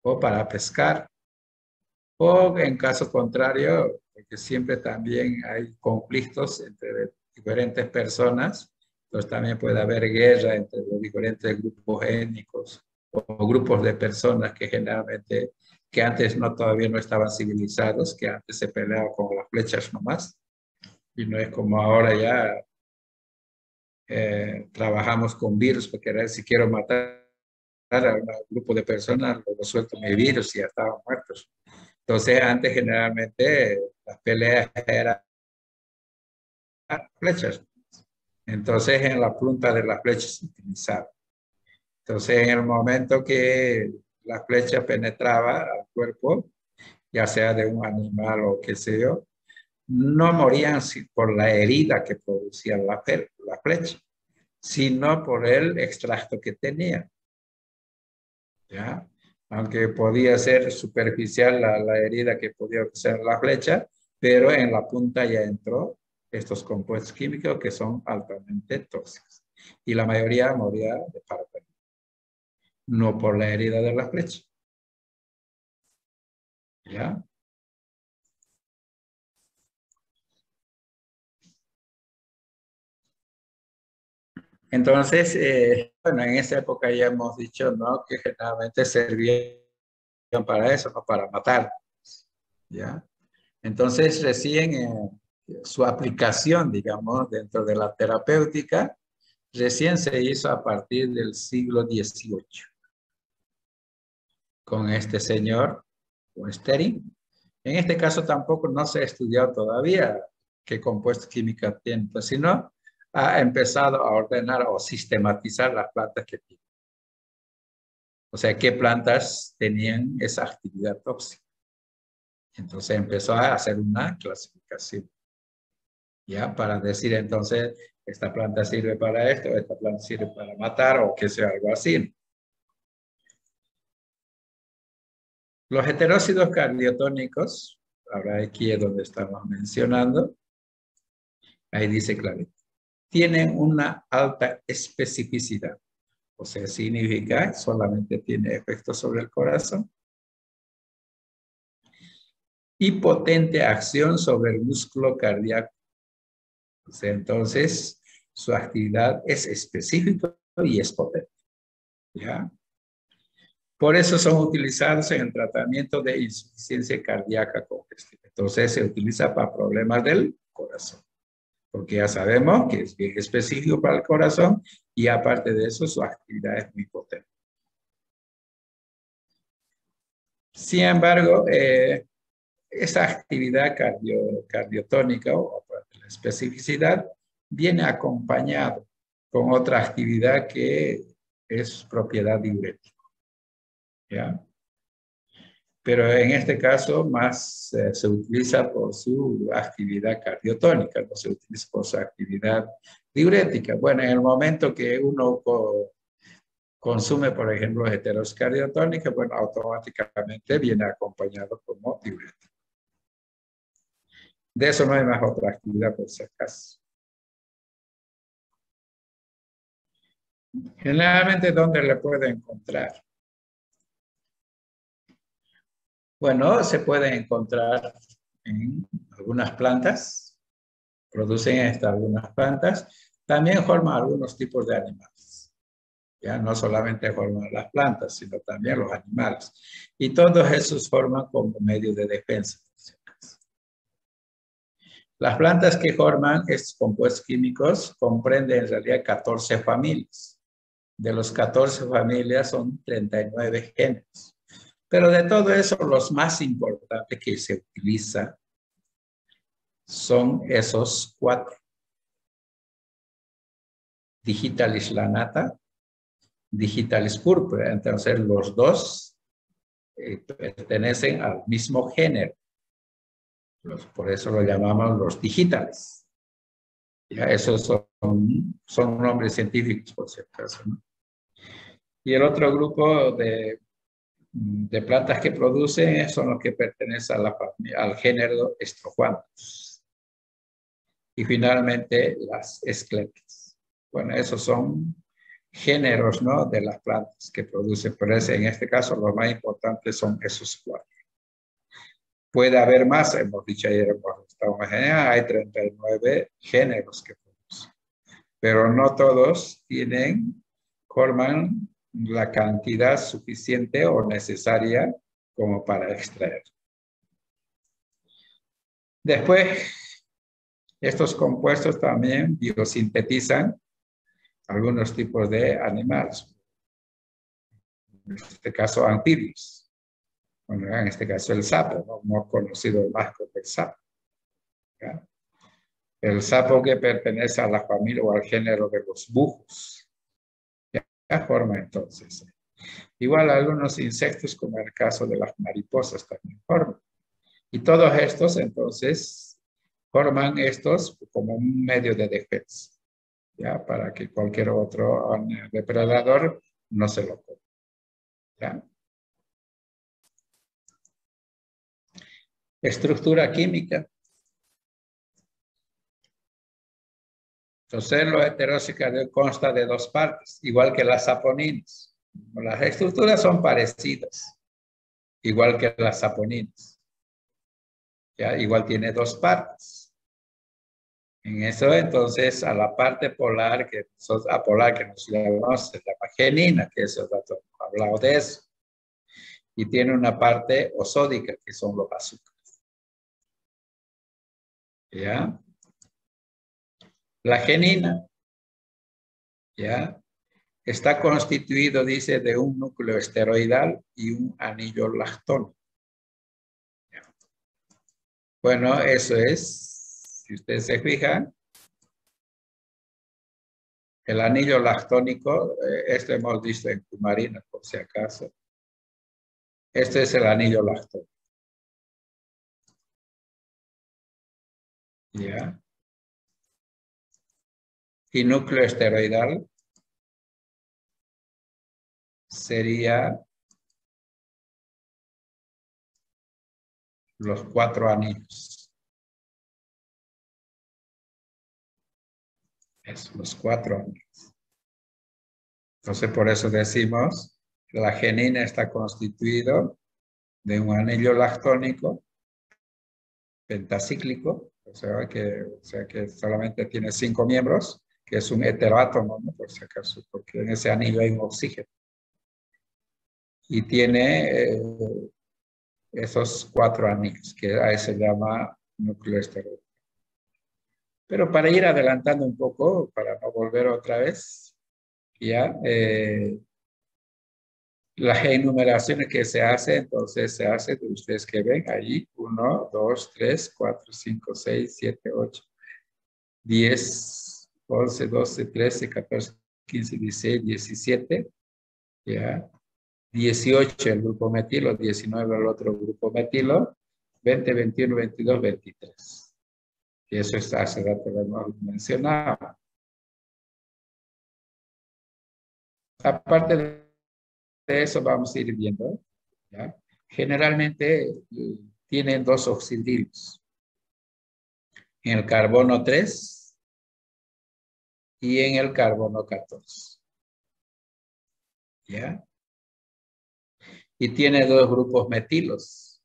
o para pescar. O en caso contrario, porque siempre también hay conflictos entre diferentes personas, pues también puede haber guerra entre los diferentes grupos étnicos o grupos de personas que generalmente, que antes no, todavía no estaban civilizados, que antes se peleaban con las flechas nomás. Y no es como ahora ya trabajamos con virus, porque si quiero matar a un grupo de personas, lo suelto mi virus y ya estaban muertos. Entonces, antes generalmente las peleas eran flechas. Entonces, en la punta de las flechas se utilizaba. Entonces, en el momento que la flecha penetraba al cuerpo, ya sea de un animal o qué sé yo, no morían por la herida que producía la flecha, sino por el extracto que tenía. ¿Ya? Aunque podía ser superficial la herida que podía ser la flecha, pero en la punta ya entró estos compuestos químicos que son altamente tóxicos. Y la mayoría moría de paro, no por la herida de la flecha. ¿Ya? Entonces, bueno, en esa época ya hemos dicho, ¿no?, que generalmente servían para eso, no para matar. ¿Ya? Entonces, recién su aplicación, digamos, dentro de la terapéutica, recién se hizo a partir del siglo XVIII, con este señor, Westering. En este caso tampoco no se ha estudiado todavía qué compuestos químicos tiene, sino ha empezado a ordenar o sistematizar las plantas que tiene. O sea, qué plantas tenían esa actividad tóxica. Entonces empezó a hacer una clasificación. ¿Ya? Para decir entonces, esta planta sirve para esto, esta planta sirve para matar o que sea algo así. Los heteróxidos cardiotónicos, ahora aquí es donde estamos mencionando, ahí dice clarito, tienen una alta especificidad. O sea, significa solamente tiene efectos sobre el corazón y potente acción sobre el músculo cardíaco. O sea, entonces, su actividad es específica y es potente. ¿Ya? Por eso son utilizados en el tratamiento de insuficiencia cardíaca congestiva. Entonces, se utiliza para problemas del corazón, porque ya sabemos que es bien específico para el corazón y aparte de eso, su actividad es muy potente. Sin embargo, esa actividad cardiotónica o la especificidad viene acompañado con otra actividad que es propiedad diurética. ¿Ya? Pero en este caso más se utiliza por su actividad cardiotónica, no se utiliza por su actividad Diurética. Bueno, en el momento que uno consume, por ejemplo, heterosclerosis tónica, bueno, automáticamente viene acompañado como diurético. De eso no hay más otra actividad por si acaso. Generalmente, ¿dónde le puede encontrar? Bueno, se puede encontrar en algunas plantas, producen algunas plantas, también forman algunos tipos de animales. Ya no solamente forman las plantas, sino también los animales. Y todos esos forman como medio de defensa. Las plantas que forman estos compuestos químicos comprenden en realidad 14 familias. De los 14 familias son 39 géneros. Pero de todo eso, los más importantes que se utilizan son esos 4. Digitalis lanata, Digitalis purpura. Entonces, los dos pertenecen al mismo género. Por eso lo llamamos los digitales. Ya, esos son nombres científicos, por si acaso, ¿no? Y el otro grupo de plantas que producen son los que pertenecen a al género Strojuanthus. Y finalmente las esclepias. Bueno, esos son géneros, ¿no?, de las plantas que producen, pero en este caso los más importantes son esos 4. Puede haber más, hemos dicho ayer, hay 39 géneros que producen, pero no todos forman la cantidad suficiente o necesaria como para extraer. Después, estos compuestos también biosintetizan algunos tipos de animales, en este caso anfibios. Bueno, en este caso el sapo, no conocido más como el sapo. ¿Ya? El sapo que pertenece a la familia o al género de los bujos. Ya forma entonces. Igual algunos insectos, como en el caso de las mariposas, también forman. Y todos estos, entonces, forman estos como un medio de defensa, ¿ya? Para que cualquier otro depredador no se lo coma. ¿Ya? Estructura química. Entonces, lo heteróxica consta de 2 partes, igual que las saponinas. Las estructuras son parecidas, igual que las saponinas. ¿Ya? Igual tiene 2 partes. En eso, entonces, a la parte polar, apolar, que nos llamamos, se llama genina, que eso hemos hablado de eso. Y tiene una parte osódica, que son los azúcares. ¿Ya? La genina, ¿ya?, está constituido, dice, de un núcleo esteroidal y un anillo lactónico. Bueno, eso es, si ustedes se fijan, el anillo lactónico, esto hemos visto en cumarina, por si acaso. Este es el anillo lactónico. ¿Ya? Y núcleo esteroidal sería los 4 anillos. Es los 4 anillos. Entonces, por eso decimos que la genina está constituido de un anillo lactónico pentacíclico, o sea que solamente tiene 5 miembros, que es un heteroátomo, ¿no?, por si acaso, porque en ese anillo hay un oxígeno. Y tiene esos 4 anillos, que ahí se llama núcleo esteroidal. Pero para ir adelantando un poco, para no volver otra vez, ya, las enumeraciones que se hace, entonces se hace, de ustedes que ven ahí, 1, 2, 3, 4, 5, 6, 7, 8, 10, 11, 12, 13, 14, 15, 16, 17, ya, 18 el grupo metilo, 19 el otro grupo metilo, 20, 21, 22, 23. Y eso hace rato lo hemos mencionado. Aparte de eso, vamos a ir viendo, ¿ya? Generalmente tienen dos oxidrilos, en el carbono 3 y en el carbono 14. ¿Ya? Y tiene dos grupos metilos.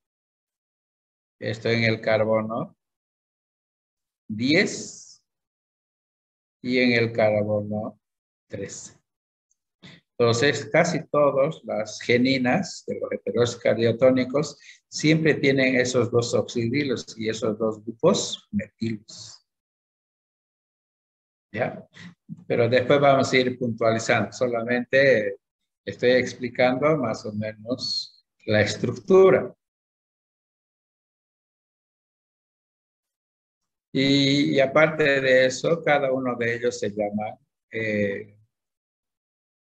Esto en el carbono 10 y en el carbono 13. Entonces, casi todas las geninas de los heteróxidos cardiotónicos siempre tienen esos dos oxidrilos y esos dos grupos metilos. ¿Ya? Pero después vamos a ir puntualizando. Solamente estoy explicando más o menos la estructura. Y aparte de eso, cada uno de ellos se llama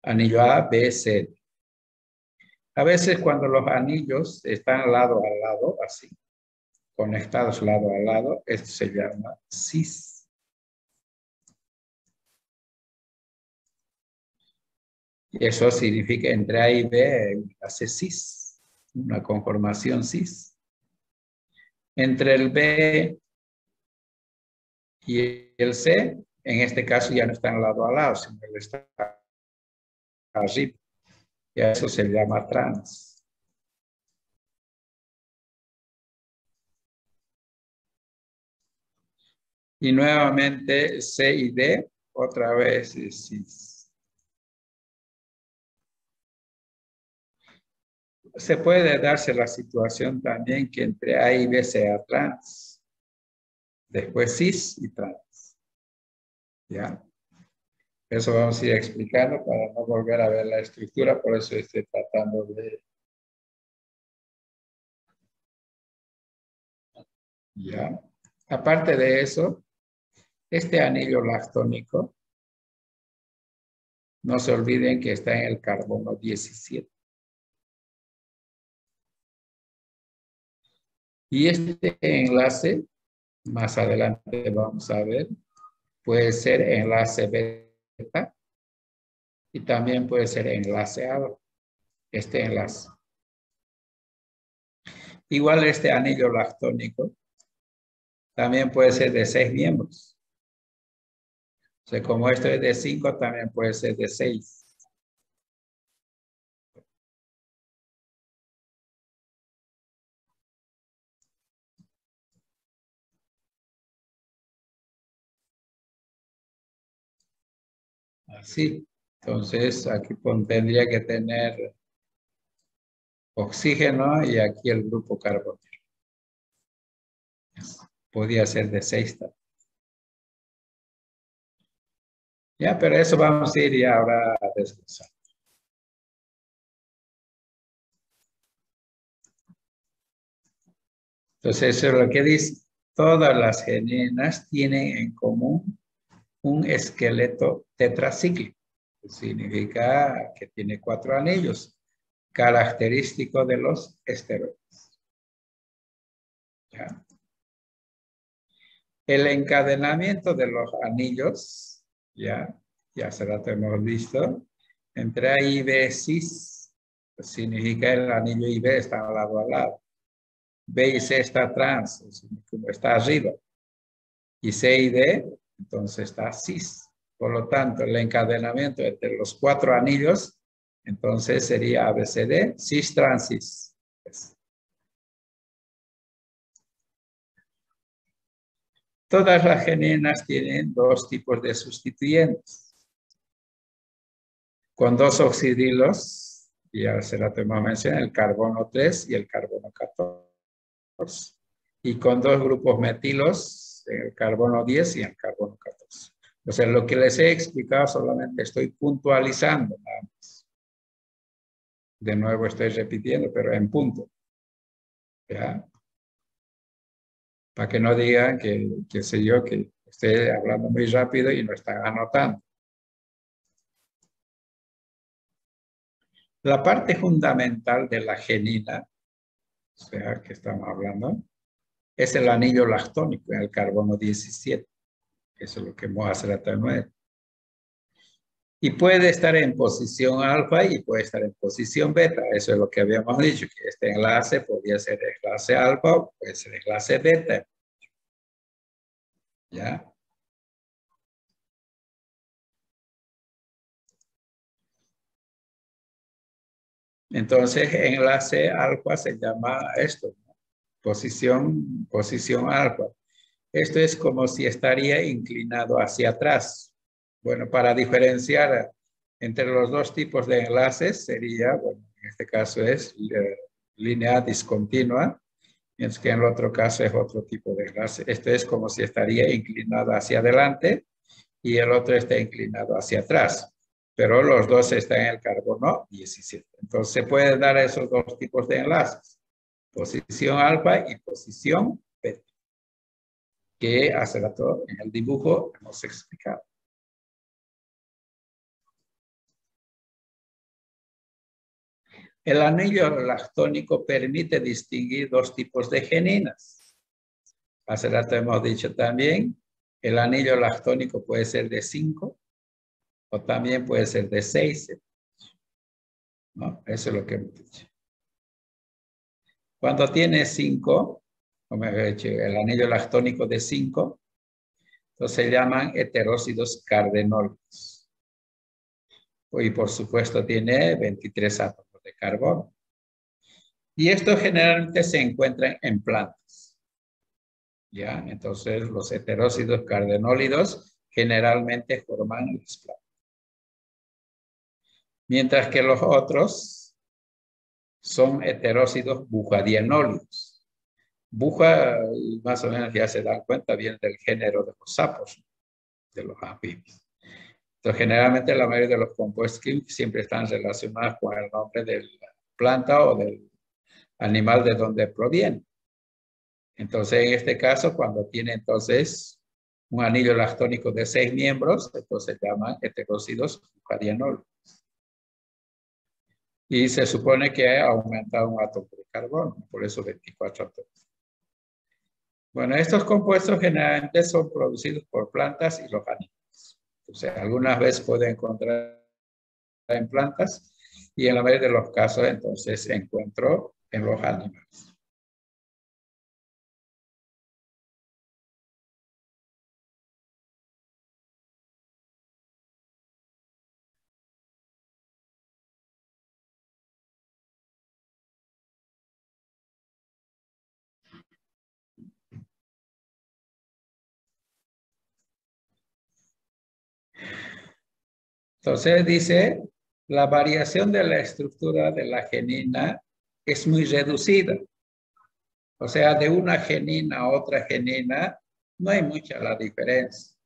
anillo A, B, C. A veces cuando los anillos están lado a lado, así, conectados lado a lado, esto se llama cis. Y eso significa entre A y B hace cis, una conformación cis. Entre el B y el C, en este caso ya no están lado a lado, sino que está arriba. Y a eso se llama trans. Y nuevamente C y D, otra vez cis. Se puede darse la situación también que entre A y B sea trans. Después cis y trans. ¿Ya? Eso vamos a ir explicando para no volver a ver la estructura, por eso estoy tratando de... ¿Ya? Aparte de eso, este anillo lactónico, no se olviden que está en el carbono 17. Y este enlace, más adelante vamos a ver, puede ser enlace beta y también puede ser enlaceado, este enlace. Igual este anillo lactónico también puede ser de 6 miembros. O sea, como esto es de 5, también puede ser de 6. Así. Entonces, aquí tendría que tener oxígeno y aquí el grupo carbonilo. Podría ser de 6 también. Ya, pero eso vamos a ir y ahora a desglosar. Entonces, eso es lo que dice. Todas las geninas tienen en común un esqueleto tetracíclico. Significa que tiene 4 anillos, característico de los esteroides. ¿Ya? El encadenamiento de los anillos, ya hace rato hemos visto, entre A y B cis, pues significa el anillo y B están lado a lado. B y C está trans, está arriba. Y C y D, entonces está cis. Por lo tanto, el encadenamiento entre los 4 anillos, entonces sería ABCD, cis trans cis. Todas las geninas tienen 2 tipos de sustituyentes. Con 2 oxidrilos, y ahora se la tengo mencionar, el carbono 3 y el carbono 14. Y con 2 grupos metilos, el carbono 10 y el carbono 14. O sea, lo que les he explicado solamente estoy puntualizando nada más. De nuevo estoy repitiendo, pero en punto. ¿Ya? Para que no digan que sé yo, que estoy hablando muy rápido y no están anotando. La parte fundamental de la genina, o sea, que estamos hablando, es el anillo lactónico en el carbono 17. Eso es lo que vamos a hacer hasta 9. Y puede estar en posición alfa y puede estar en posición beta. Eso es lo que habíamos dicho, que este enlace podría ser enlace alfa o puede ser enlace beta. ¿Ya? Entonces, enlace alfa se llama esto, ¿no? Posición alfa. Esto es como si estaría inclinado hacia atrás. Bueno, para diferenciar entre los dos tipos de enlaces sería, bueno, en este caso es línea discontinua, mientras que en el otro caso es otro tipo de enlace. Este es como si estaría inclinado hacia adelante y el otro está inclinado hacia atrás, pero los dos están en el carbono 17. Entonces se pueden dar esos dos tipos de enlaces, posición alfa y posición beta, que hace rato en el dibujo hemos explicado. El anillo lactónico permite distinguir dos tipos de geninas. Hace rato hemos dicho también, el anillo lactónico puede ser de 5 o también puede ser de 6. ¿No? Eso es lo que hemos dicho. Cuando tiene 5, como he dicho, el anillo lactónico de 5, entonces se llaman heterócidos cardenólicos. Y por supuesto tiene 23 átomos de carbono. Y estos generalmente se encuentran en plantas. ¿Ya? Entonces los heterócidos cardenólidos generalmente forman las plantas. Mientras que los otros son heterócidos bujadienólidos. Buja, más o menos ya se dan cuenta, viene del género de los sapos, de los anfibios. Entonces, generalmente la mayoría de los compuestos químicos siempre están relacionados con el nombre de la planta o del animal de donde proviene. Entonces, en este caso, cuando tiene entonces un anillo lactónico de 6 miembros, entonces se llaman heterócidos bujadienólicos. Y se supone que ha aumentado un átomo de carbono, por eso 24 átomos. Bueno, estos compuestos generalmente son producidos por plantas y los animales. O sea, algunas veces puede encontrar en plantas y en la mayoría de los casos entonces encuentro en los animales. Entonces dice, la variación de la estructura de la genina es muy reducida. O sea, de una genina a otra genina no hay mucha la diferencia.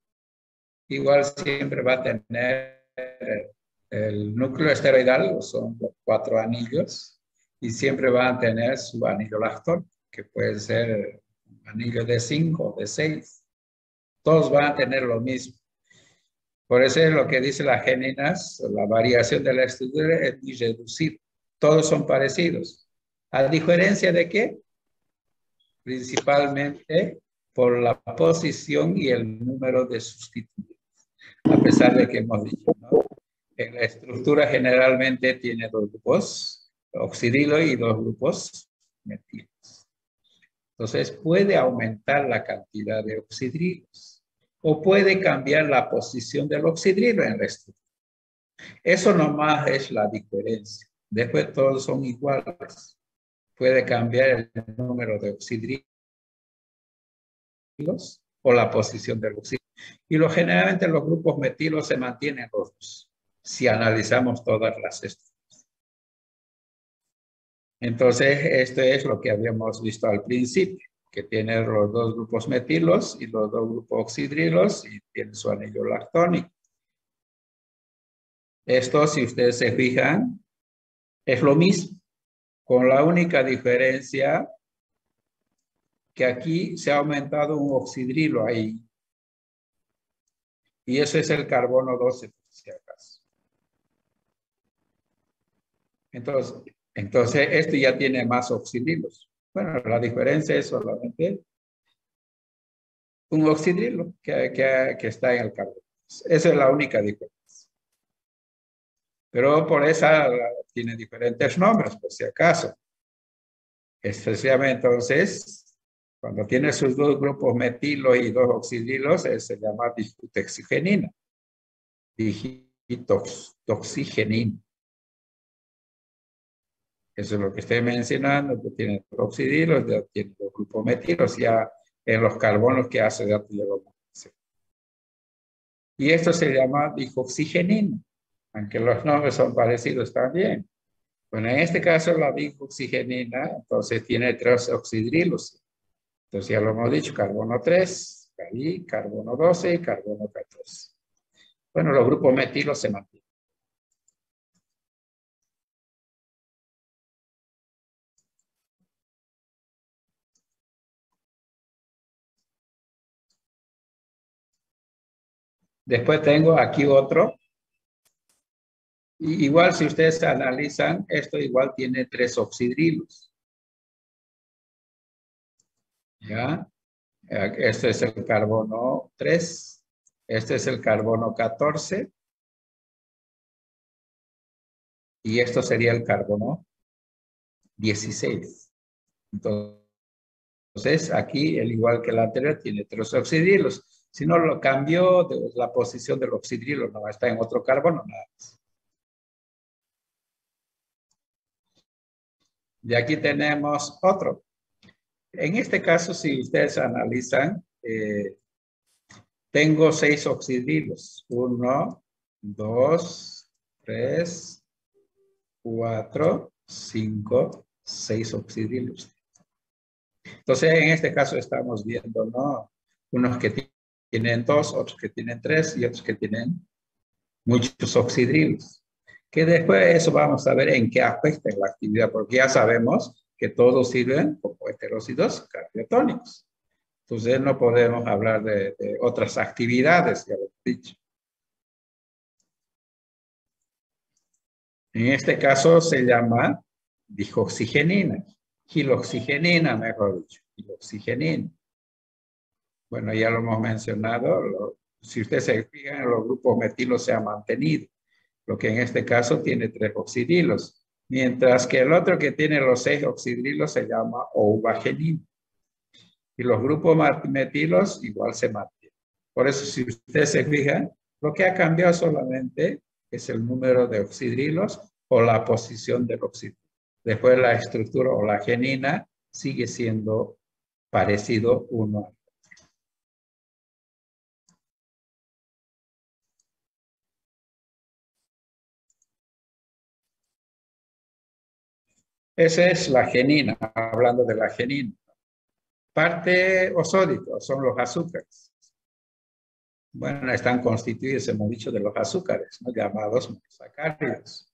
Igual siempre va a tener el núcleo esteroidal, son los 4 anillos, y siempre van a tener su anillo lactónico, que puede ser un anillo de 5 o de 6. Todos van a tener lo mismo. Por eso es lo que dice las geninas, la variación de la estructura es muy reducida. Todos son parecidos. ¿A diferencia de qué? Principalmente por la posición y el número de sustitutos. A pesar de que hemos dicho, ¿no? En la estructura generalmente tiene 2 grupos, oxidrilo y 2 grupos metilos. Entonces puede aumentar la cantidad de oxidrilos o puede cambiar la posición del oxidrilo en la estructura. Eso nomás es la diferencia. Después todos son iguales. Puede cambiar el número de oxidrilos o la posición del oxidrilo. Y generalmente los grupos metilos se mantienen los dos, si analizamos todas las estructuras. Entonces, esto es lo que habíamos visto al principio, que tiene los 2 grupos metilos y los 2 grupos oxidrilos y tiene su anillo lactónico. Esto, si ustedes se fijan, es lo mismo, con la única diferencia que aquí se ha aumentado un oxidrilo ahí. Y eso es el carbono 12, por si acaso. Entonces, esto ya tiene más oxidrilos. Bueno, la diferencia es solamente un oxidrilo que está en el carbono. Esa es la única diferencia. Pero por esa tiene diferentes nombres, por si acaso. Especialmente entonces, cuando tiene sus dos grupos metilo y dos oxidrilos, se llama digitoxigenina. Digitoxigenina. Eso es lo que estoy mencionando, que tiene dos oxidrilos, tiene dos grupos metilos, ya en los carbonos que hace de ácido. Y esto se llama digoxigenina, aunque los nombres son parecidos también. Bueno, en este caso la digoxigenina, entonces tiene tres oxidrilos. Entonces ya lo hemos dicho, carbono 3, ahí, carbono 12 y carbono 14. Bueno, los grupos metilos se mantienen. Después tengo aquí otro. Y igual si ustedes analizan, esto igual tiene tres oxidrilos. ¿Ya? Este es el carbono 3. Este es el carbono 14. Y esto sería el carbono 16. Entonces, aquí, el igual que el anterior, tiene tres oxidrilos. Si no lo cambió de la posición del oxidrilo, no está en otro carbono, nada más. Y aquí tenemos otro. En este caso, si ustedes analizan, tengo 6 oxidrilos. 1, 2, 3, 4, 5, 6 oxidrilos. Entonces, en este caso estamos viendo, ¿no? Unos que tienen 2, otros que tienen 3 y otros que tienen muchos oxidrilos. Que después de eso vamos a ver en qué afecta la actividad, porque ya sabemos que todos sirven como heterócidos cardiotónicos. Entonces no podemos hablar de otras actividades, ya lo he dicho. En este caso se llama digoxigenina, giloxigenina, mejor dicho, giloxigenina. Bueno, ya lo hemos mencionado. Si ustedes se fijan, los grupos metilos se han mantenido, lo que en este caso tiene 3 oxidrilos, mientras que el otro que tiene los 6 oxidrilos se llama oubagenina. Y los grupos metilos igual se mantienen. Por eso, si ustedes se fijan, lo que ha cambiado solamente es el número de oxidrilos o la posición del oxidrilo. Después la estructura o la genina sigue siendo parecido uno al otro. Esa es la genina, hablando de la genina. Parte osódico son los azúcares. Bueno, están constituidos, hemos dicho, de los azúcares, ¿no? Llamados monosacáridos.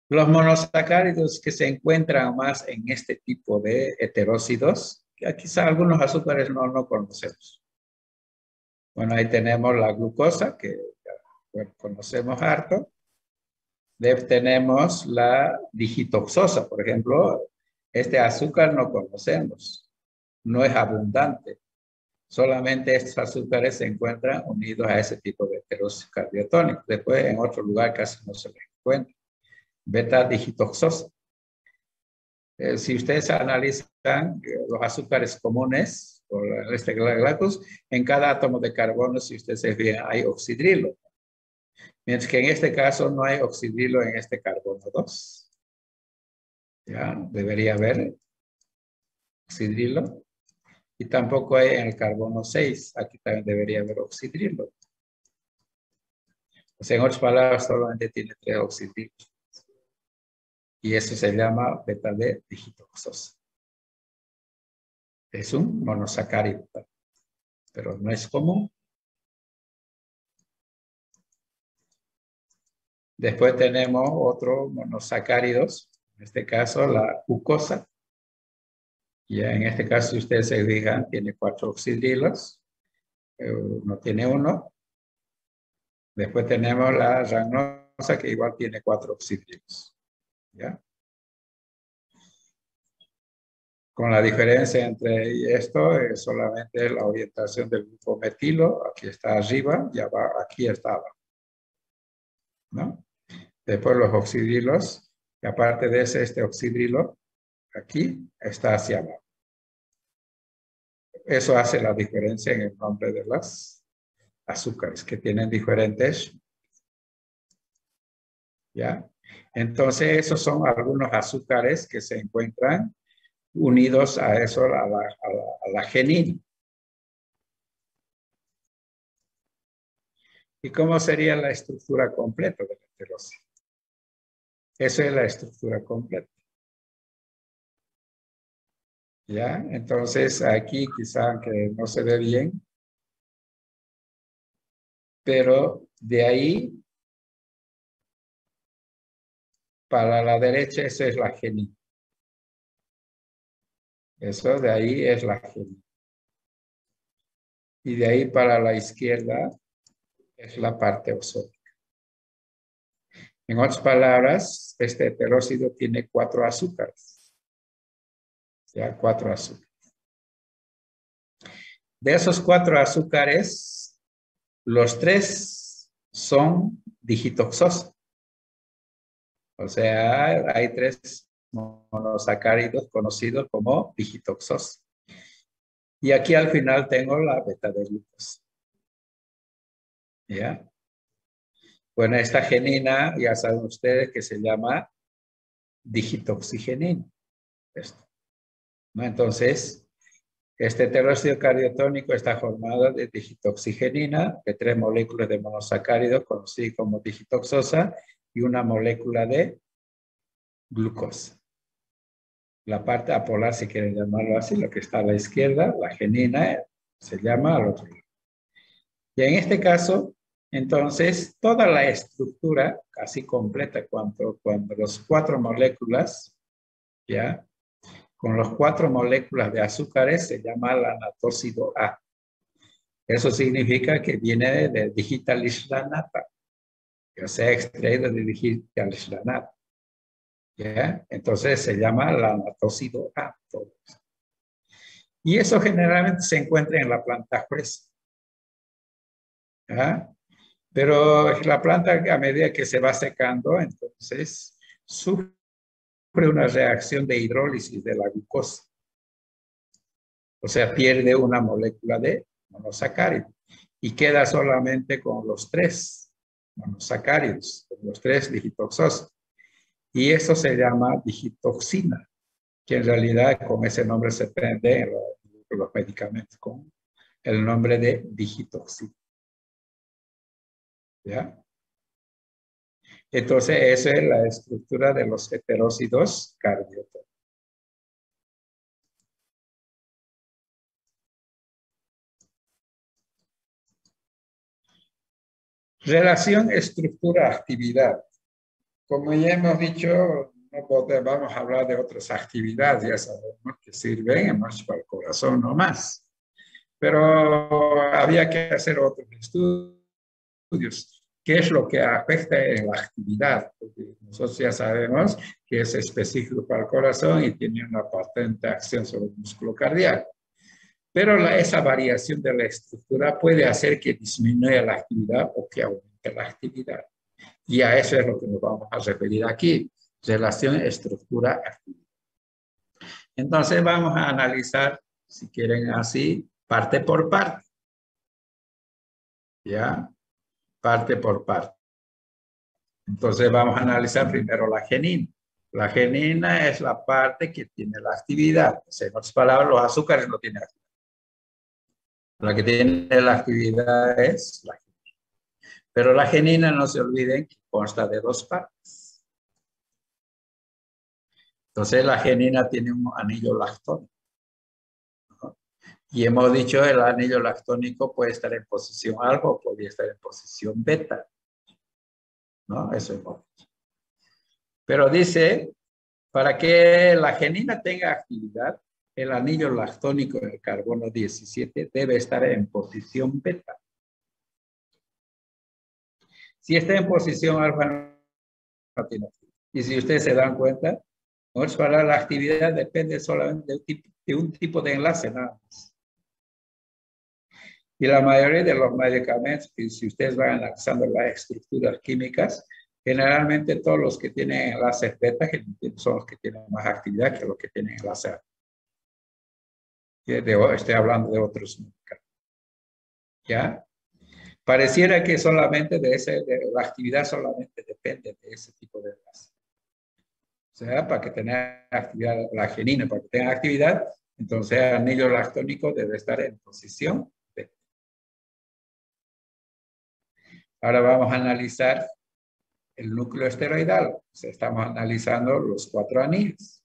Los monosacáridos que se encuentran más en este tipo de heterócidos, que quizá algunos azúcares no conocemos. Bueno, ahí tenemos la glucosa, que bueno, conocemos harto. Tenemos la digitoxosa, por ejemplo. Este azúcar no conocemos, no es abundante. Solamente estos azúcares se encuentran unidos a ese tipo de heterócidos cardiotónicos. Después, en otro lugar casi no se les encuentra. Beta-digitoxosa. Si ustedes analizan los azúcares comunes, o este galactos, en cada átomo de carbono, si ustedes se fijan, hay oxidrilo. Mientras que en este caso no hay oxidrilo en este carbono 2. Ya, debería haber oxidrilo. Y tampoco hay en el carbono 6. Aquí también debería haber oxidrilo. O sea, en otras palabras, solamente tiene 3 oxidrilos. Y eso se llama beta-digitoxosa. Es un monosacárido, pero no es común. Después tenemos otros monosacáridos, en este caso la glucosa. Ya en este caso, si ustedes se fijan, tiene 4 oxidrilos. No tiene 1. Después tenemos la ragnosa, que igual tiene 4 oxidrilos. ¿Ya? Con la diferencia entre esto es solamente la orientación del grupo metilo. Aquí está arriba y aquí está abajo, ¿no? Después los oxidrilos, y aparte de ese, este oxidrilo, aquí está hacia abajo. Eso hace la diferencia en el nombre de las azúcares, que tienen diferentes, ¿ya? Entonces, esos son algunos azúcares que se encuentran unidos a eso, a la genina. ¿Y cómo sería la estructura completa de la heterósido? Eso es la estructura completa. ¿Ya? Entonces, aquí quizá que no se ve bien, pero de ahí para la derecha, eso es la genina. Eso de ahí es la genina. Y de ahí para la izquierda es la parte oxónica. En otras palabras, este heterósido tiene 4 azúcares. Ya, 4 azúcares. De esos 4 azúcares, los 3 son digitoxosos. O sea, hay 3 monosacáridos conocidos como digitoxosos. Y aquí al final tengo la beta de glucosa. ¿Ya? Bueno, esta genina, ya saben ustedes que se llama digitoxigenina. Esto, ¿no? Entonces, este heterócido cardiotónico está formado de digitoxigenina, de 3 moléculas de monosacáridos, conocidas como digitoxosa, y una molécula de glucosa. La parte apolar, si quieren llamarlo así, lo que está a la izquierda, la genina, se llama al otro lado. Y en este caso, entonces, toda la estructura casi completa, cuando los 4 moléculas, ¿ya? Con los 4 moléculas de azúcares se llama la lanatócido A. Eso significa que viene de digitalislanata, o sea, extraído de digitalislanata. ¿Ya? Entonces se llama lanatócido A. Y eso generalmente se encuentra en la planta fresa. ¿Ya? Pero la planta a medida que se va secando, entonces sufre una reacción de hidrólisis de la glucosa. O sea, pierde una molécula de monosacárido y queda solamente con los 3 monosacáridos, los 3 digitoxosos. Y eso se llama digitoxina, que en realidad con ese nombre se prende en los medicamentos con el nombre de digitoxina. ¿Ya? Entonces, esa es la estructura de los heterócidos cardiotónicos. Relación estructura-actividad. Como ya hemos dicho, no vamos a hablar de otras actividades, ya sabemos que sirven más para el corazón, no más. Pero había que hacer otros estudios. ¿Qué es lo que afecta en la actividad? Porque nosotros ya sabemos que es específico para el corazón y tiene una patente acción sobre el músculo cardíaco. Pero esa variación de la estructura puede hacer que disminuya la actividad o que aumente la actividad. Y a eso es lo que nos vamos a referir aquí, relación estructura-actividad. Entonces vamos a analizar, si quieren así, parte por parte. ¿Ya? Parte por parte. Entonces vamos a analizar primero la genina. La genina es la parte que tiene la actividad. O sea, en otras palabras, los azúcares no tienen actividad. La que tiene la actividad es la genina. Pero la genina, no se olviden, que consta de 2 partes. Entonces la genina tiene un anillo lactónico. ¿No? Y hemos dicho el anillo lactónico puede estar en posición alfa o podría estar en posición beta. ¿No? Eso hemos dicho. Pero dice, para que la genina tenga actividad, el anillo lactónico del carbono 17 debe estar en posición beta. Si está en posición alfa, no tiene actividad. Y si ustedes se dan cuenta, para la actividad depende solamente de un tipo de enlace nada más. Y la mayoría de los medicamentos, si ustedes van analizando las estructuras químicas, Generalmente todos los que tienen enlaces beta son los que tienen más actividad que los que tienen enlace alfa. Estoy hablando de otros medicamentos. ¿Ya? Pareciera que solamente de la actividad solamente depende de ese tipo de enlace. O sea, para que tenga actividad, la arginina, para que tenga actividad, entonces el anillo lactónico debe estar en posición beta. Ahora vamos a analizar el núcleo esteroidal. O sea, estamos analizando los 4 anillos.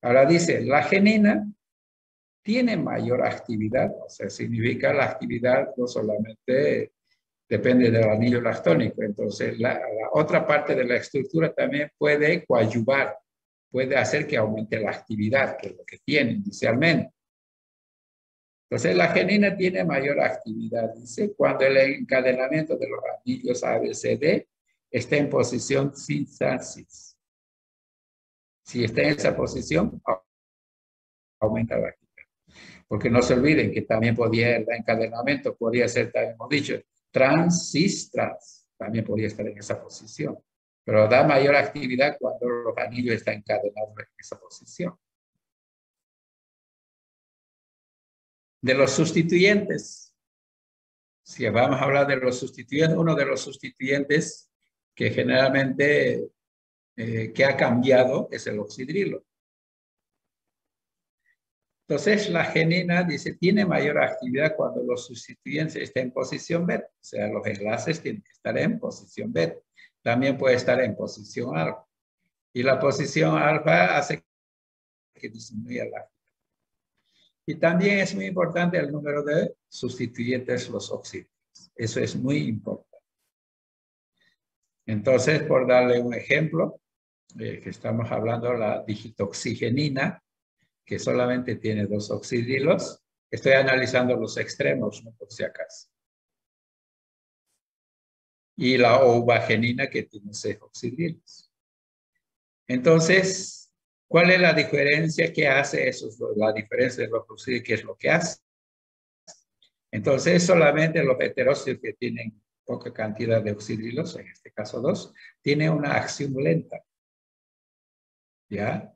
Ahora dice, la arginina tiene mayor actividad, o sea, significa la actividad no solamente depende del anillo lactónico, entonces la otra parte de la estructura también puede coadyuvar, puede hacer que aumente la actividad, que es lo que tiene inicialmente. Entonces la arginina tiene mayor actividad, dice, cuando el encadenamiento de los anillos ABCD está en posición sin cis. Si está en esa posición, aumenta la actividad. Porque no se olviden que también el encadenamiento podría ser, también hemos dicho, trans, también podría estar en esa posición. Pero da mayor actividad cuando los anillos están encadenados en esa posición. De los sustituyentes, si vamos a hablar de los sustituyentes, uno de los sustituyentes que generalmente que ha cambiado es el oxidrilo. Entonces, la arginina, dice, tiene mayor actividad cuando los sustituyentes estén en posición beta. O sea, los enlaces tienen que estar en posición beta. También puede estar en posición alfa. Y la posición alfa hace que disminuya la actividad. Y también es muy importante el número de sustituyentes, los oxígenos. Eso es muy importante. Entonces, por darle un ejemplo, que estamos hablando de la digitoxigenina, que solamente tiene 2 oxidrilos. Estoy analizando los extremos, ¿no? Por si acaso. Y la oubagenina, que tiene 6 oxidrilos. Entonces, ¿cuál es la diferencia que hace eso? La diferencia de los oxidrilos, ¿qué es lo que hace? Entonces, solamente los heterócitos que tienen poca cantidad de oxidrilos, en este caso 2, tienen una acción lenta. ¿Ya?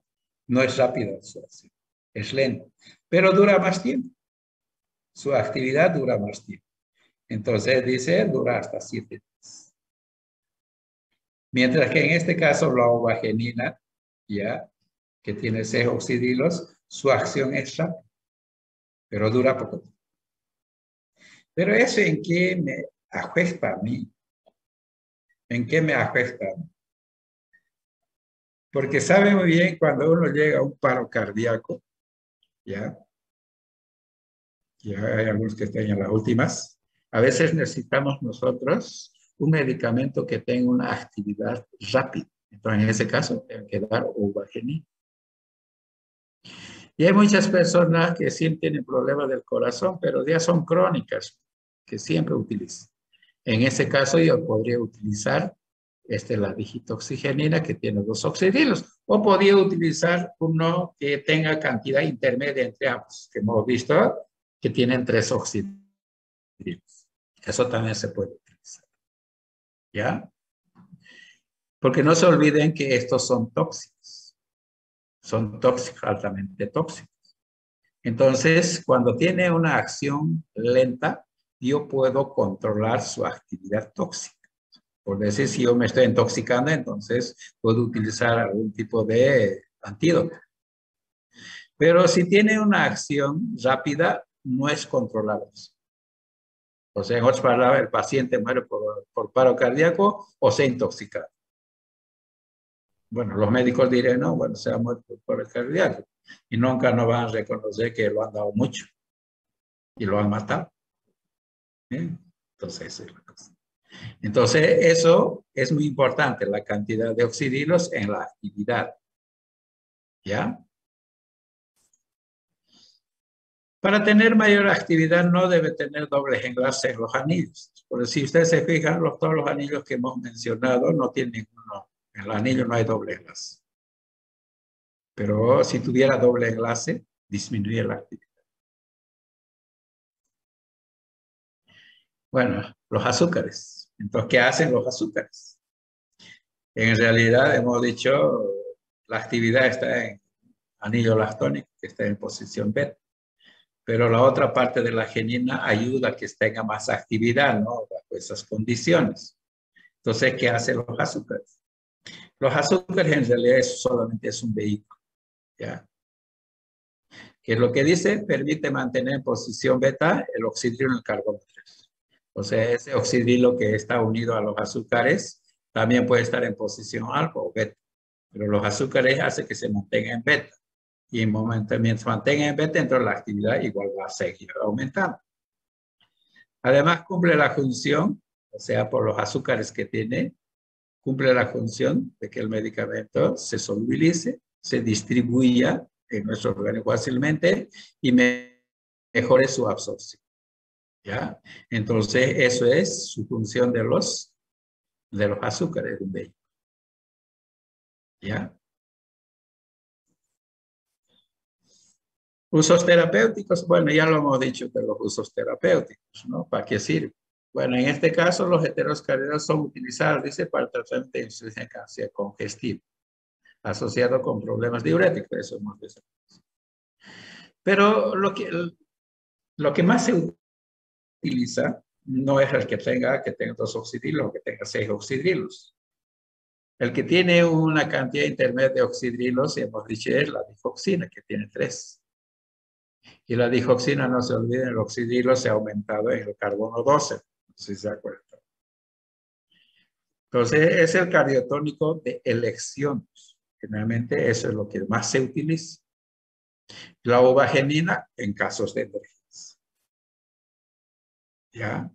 No es rápida su acción, es lenta, pero dura más tiempo. Su actividad dura más tiempo. Entonces, dice, dura hasta 7 días. Mientras que en este caso, la oubagenina, ¿ya? Que tiene 6 oxidrilos, su acción es rápida, pero dura poco tiempo. Pero eso, ¿en qué me afecta a mí? ¿En qué me afecta a mí? Porque sabe muy bien cuando uno llega a un paro cardíaco, ¿ya? Ya hay algunos que están en las últimas. A veces necesitamos nosotros un medicamento que tenga una actividad rápida. Entonces, en ese caso, tengo que dar oubagenina. Y hay muchas personas que sí tienen problemas del corazón, pero ya son crónicas, que siempre utilizan. En ese caso, yo podría utilizar la digitoxigenina, que tiene 2 oxidrilos, o podría utilizar uno que tenga cantidad intermedia entre ambos, que hemos visto que tienen 3 oxidrilos. Eso también se puede utilizar. ¿Ya? Porque no se olviden que estos son tóxicos. Son tóxicos, altamente tóxicos. Entonces, cuando tiene una acción lenta, yo puedo controlar su actividad tóxica. Por decir, si yo me estoy intoxicando, entonces puedo utilizar algún tipo de antídoto. Pero si tiene una acción rápida, no es controlable. O sea, en otras palabras, el paciente muere por paro cardíaco o se intoxica. Bueno, los médicos dirán, no, bueno, se ha muerto por el cardíaco. Y nunca nos van a reconocer que lo han dado mucho y lo han matado. Entonces, esa es la cosa. Entonces, eso es muy importante, la cantidad de oxidrilos en la actividad. ¿Ya? Para tener mayor actividad no debe tener dobles enlaces en los anillos. Porque si ustedes se fijan, todos los anillos que hemos mencionado no tienen ninguno. En el anillo no hay doble enlace. Pero si tuviera doble enlace, disminuye la actividad. Bueno, los azúcares. Entonces, ¿qué hacen los azúcares? En realidad hemos dicho, la actividad está en anillo lactónico, que está en posición beta. Pero la otra parte de la genina ayuda a que tenga más actividad, ¿no? Bajo esas condiciones. Entonces, ¿qué hacen los azúcares? Los azúcares en realidad solamente es un vehículo, ¿ya? Que lo que dice permite mantener en posición beta el oxidrilo en el carbono 3. O sea, ese oxidrilo que está unido a los azúcares también puede estar en posición alfa o beta. Pero los azúcares hacen que se mantenga en beta. Y mientras se mantenga en beta, entonces la actividad igual va a seguir aumentando. Además, cumple la función, o sea, por los azúcares que tiene, cumple la función de que el medicamento se solubilice, se distribuya en nuestro organismo fácilmente y mejore su absorción. ¿Ya? Entonces, eso es su función de los azúcares de un vehículo. ¿Ya? Usos terapéuticos, bueno, ya lo hemos dicho de los usos terapéuticos, ¿no? ¿Para qué sirve? Bueno, en este caso, los heterosclerosos son utilizados, dice, para el tratamiento de insuficiencia congestiva, asociado con problemas diuréticos, eso hemos visto. Pero lo que más se utiliza no es el que tenga 2 oxidrilos o que tenga 6 oxidrilos. El que tiene una cantidad intermedia de oxidrilos, hemos dicho, es la digoxina, que tiene 3. Y la digoxina, no se olviden, el oxidrilo se ha aumentado en el carbono 12, si se acuerdan. Entonces, es el cardiotónico de elección. Generalmente eso es lo que más se utiliza. La uvagenina en casos de emergencia. ¿Ya?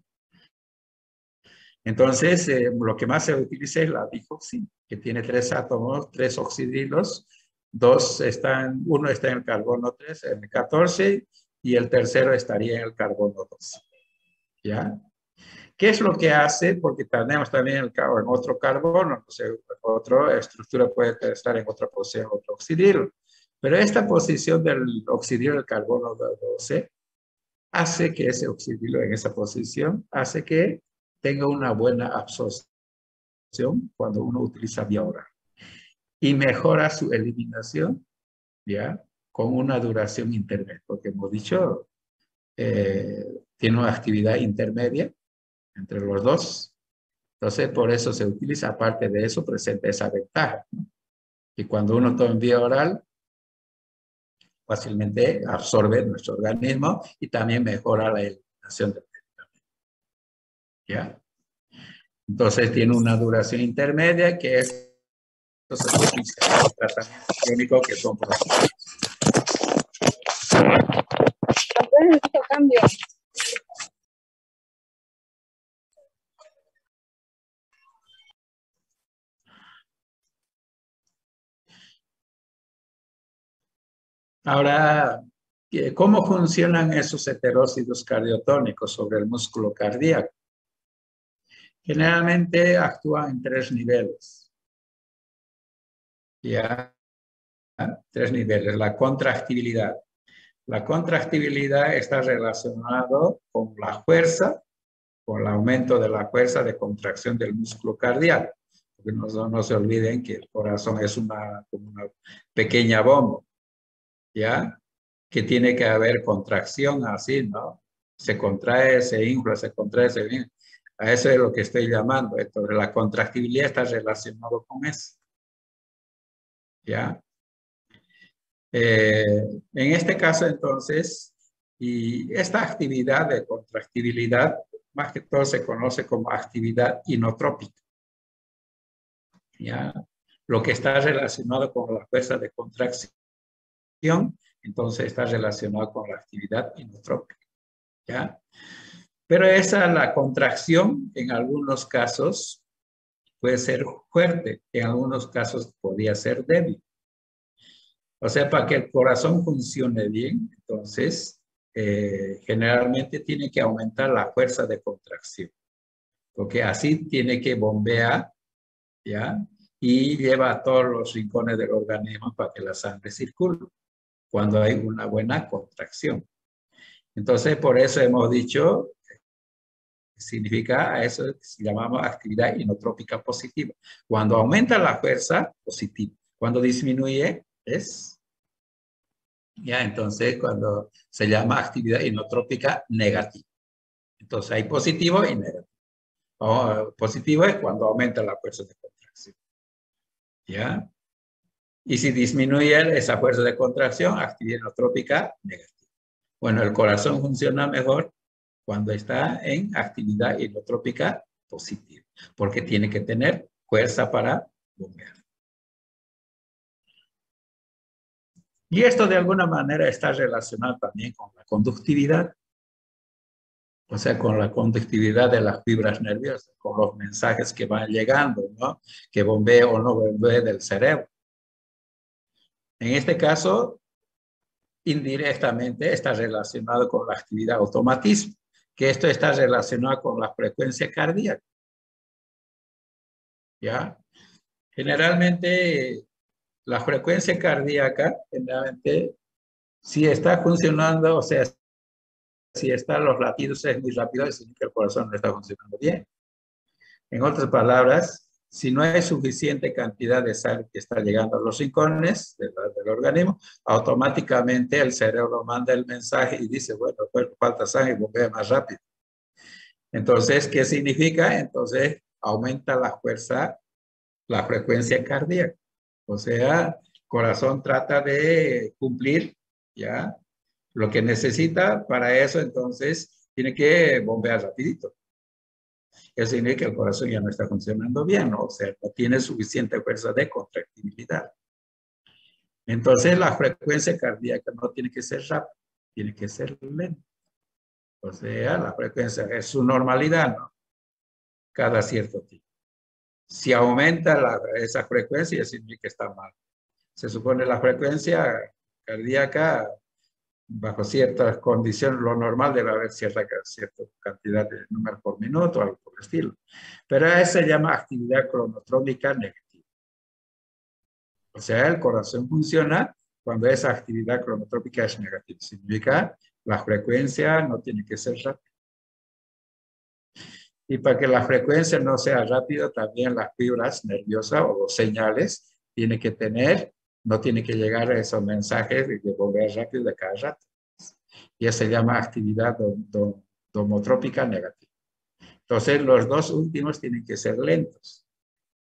Entonces, lo que más se utiliza es la digoxina, que tiene 3 átomos, 3 oxidrilos, uno está en el carbono 3, en el 14, y el tercero estaría en el carbono 12. ¿Ya? ¿Qué es lo que hace? Porque tenemos también en otro carbono, no sé, otra estructura puede estar en otra posición, otro oxidrilo. Pero esta posición del oxidrilo del carbono 12 hace que ese oxidrilo en esa posición hace que tenga una buena absorción cuando uno utiliza vía oral. Y mejora su eliminación, ¿ya? Con una duración intermedia, porque hemos dicho, tiene una actividad intermedia entre los dos. Entonces, por eso se utiliza, aparte de eso, presenta esa ventaja, ¿no? Y cuando uno toma en vía oral, fácilmente absorbe nuestro organismo y también mejora la eliminación del medicamento. ¿Ya? Entonces, tiene una duración intermedia que es los tratamientos clínicos que son profundos. Cambio. Ahora, ¿cómo funcionan esos heterócidos cardiotónicos sobre el músculo cardíaco? Generalmente actúan en 3 niveles. ¿Ya? 3 niveles. La contractibilidad. La contractibilidad está relacionado con la fuerza, con el aumento de la fuerza de contracción del músculo cardíaco. Porque no se olviden que el corazón es como una pequeña bomba, ¿ya? Que tiene que haber contracción así, ¿no? Se contrae, se infla, se contrae, se infla. A eso es lo que estoy llamando. Entonces, la contractibilidad está relacionado con eso, ¿ya? En este caso, entonces, y esta actividad de contractibilidad, más que todo se conoce como actividad inotrópica. ¿Ya? Lo que está relacionado con la fuerza de contracción, entonces está relacionado con la actividad inotrópica. ¿Ya? Pero la contracción, en algunos casos, puede ser fuerte, en algunos casos podría ser débil. O sea, para que el corazón funcione bien, entonces, generalmente tiene que aumentar la fuerza de contracción, porque así tiene que bombear, ¿ya? Y lleva a todos los rincones del organismo para que la sangre circule, cuando hay una buena contracción. Entonces, por eso hemos dicho, Significa a eso que llamamos actividad inotrópica positiva. Cuando aumenta la fuerza, positivo. Cuando disminuye, es, ya, entonces cuando se llama actividad inotrópica negativa. Entonces hay positivo y negativo. Positivo es cuando aumenta la fuerza de contracción. ¿Ya? Y si disminuye esa fuerza de contracción, actividad inotrópica negativa. Bueno, el corazón funciona mejor cuando está en actividad inotrópica positiva, porque tiene que tener fuerza para bombear. Y esto de alguna manera está relacionado también con la conductividad, o sea, con la conductividad de las fibras nerviosas, con los mensajes que van llegando, ¿no? Que bombee o no bombee del cerebro. En este caso, indirectamente está relacionado con la actividad automatismo, que esto está relacionado con la frecuencia cardíaca. ¿Ya? Generalmente, la frecuencia cardíaca, generalmente, si está funcionando, o sea, si están los latidos es muy rápido, significa que el corazón no está funcionando bien. En otras palabras, si no hay suficiente cantidad de sangre que está llegando a los rincones del organismo, automáticamente el cerebro manda el mensaje y dice, bueno, pues falta sangre, bombea más rápido. Entonces, ¿qué significa? Entonces, aumenta la fuerza, la frecuencia cardíaca. O sea, el corazón trata de cumplir, ¿ya? Lo que necesita para eso, entonces, tiene que bombear rapidito. Eso significa que el corazón ya no está funcionando bien, ¿no? O sea, no tiene suficiente fuerza de contractibilidad. Entonces, la frecuencia cardíaca no tiene que ser rápida, tiene que ser lenta. O sea, la frecuencia es su normalidad, ¿no? Cada cierto tiempo. Si aumenta esa frecuencia, significa que está mal. Se supone la frecuencia cardíaca, bajo ciertas condiciones, lo normal debe haber cierta cantidad de números por minuto, algo por el estilo. Pero eso se llama actividad cronotrónica negativa. O sea, el corazón funciona cuando esa actividad cronotrópica es negativa. Significa la frecuencia no tiene que ser rápida. Y para que la frecuencia no sea rápida, también las fibras nerviosas o los señales tienen que tener, no tiene que llegar a esos mensajes de volver rápido de cada rato. Y eso se llama actividad domotrópica negativa. Entonces, los dos últimos tienen que ser lentos.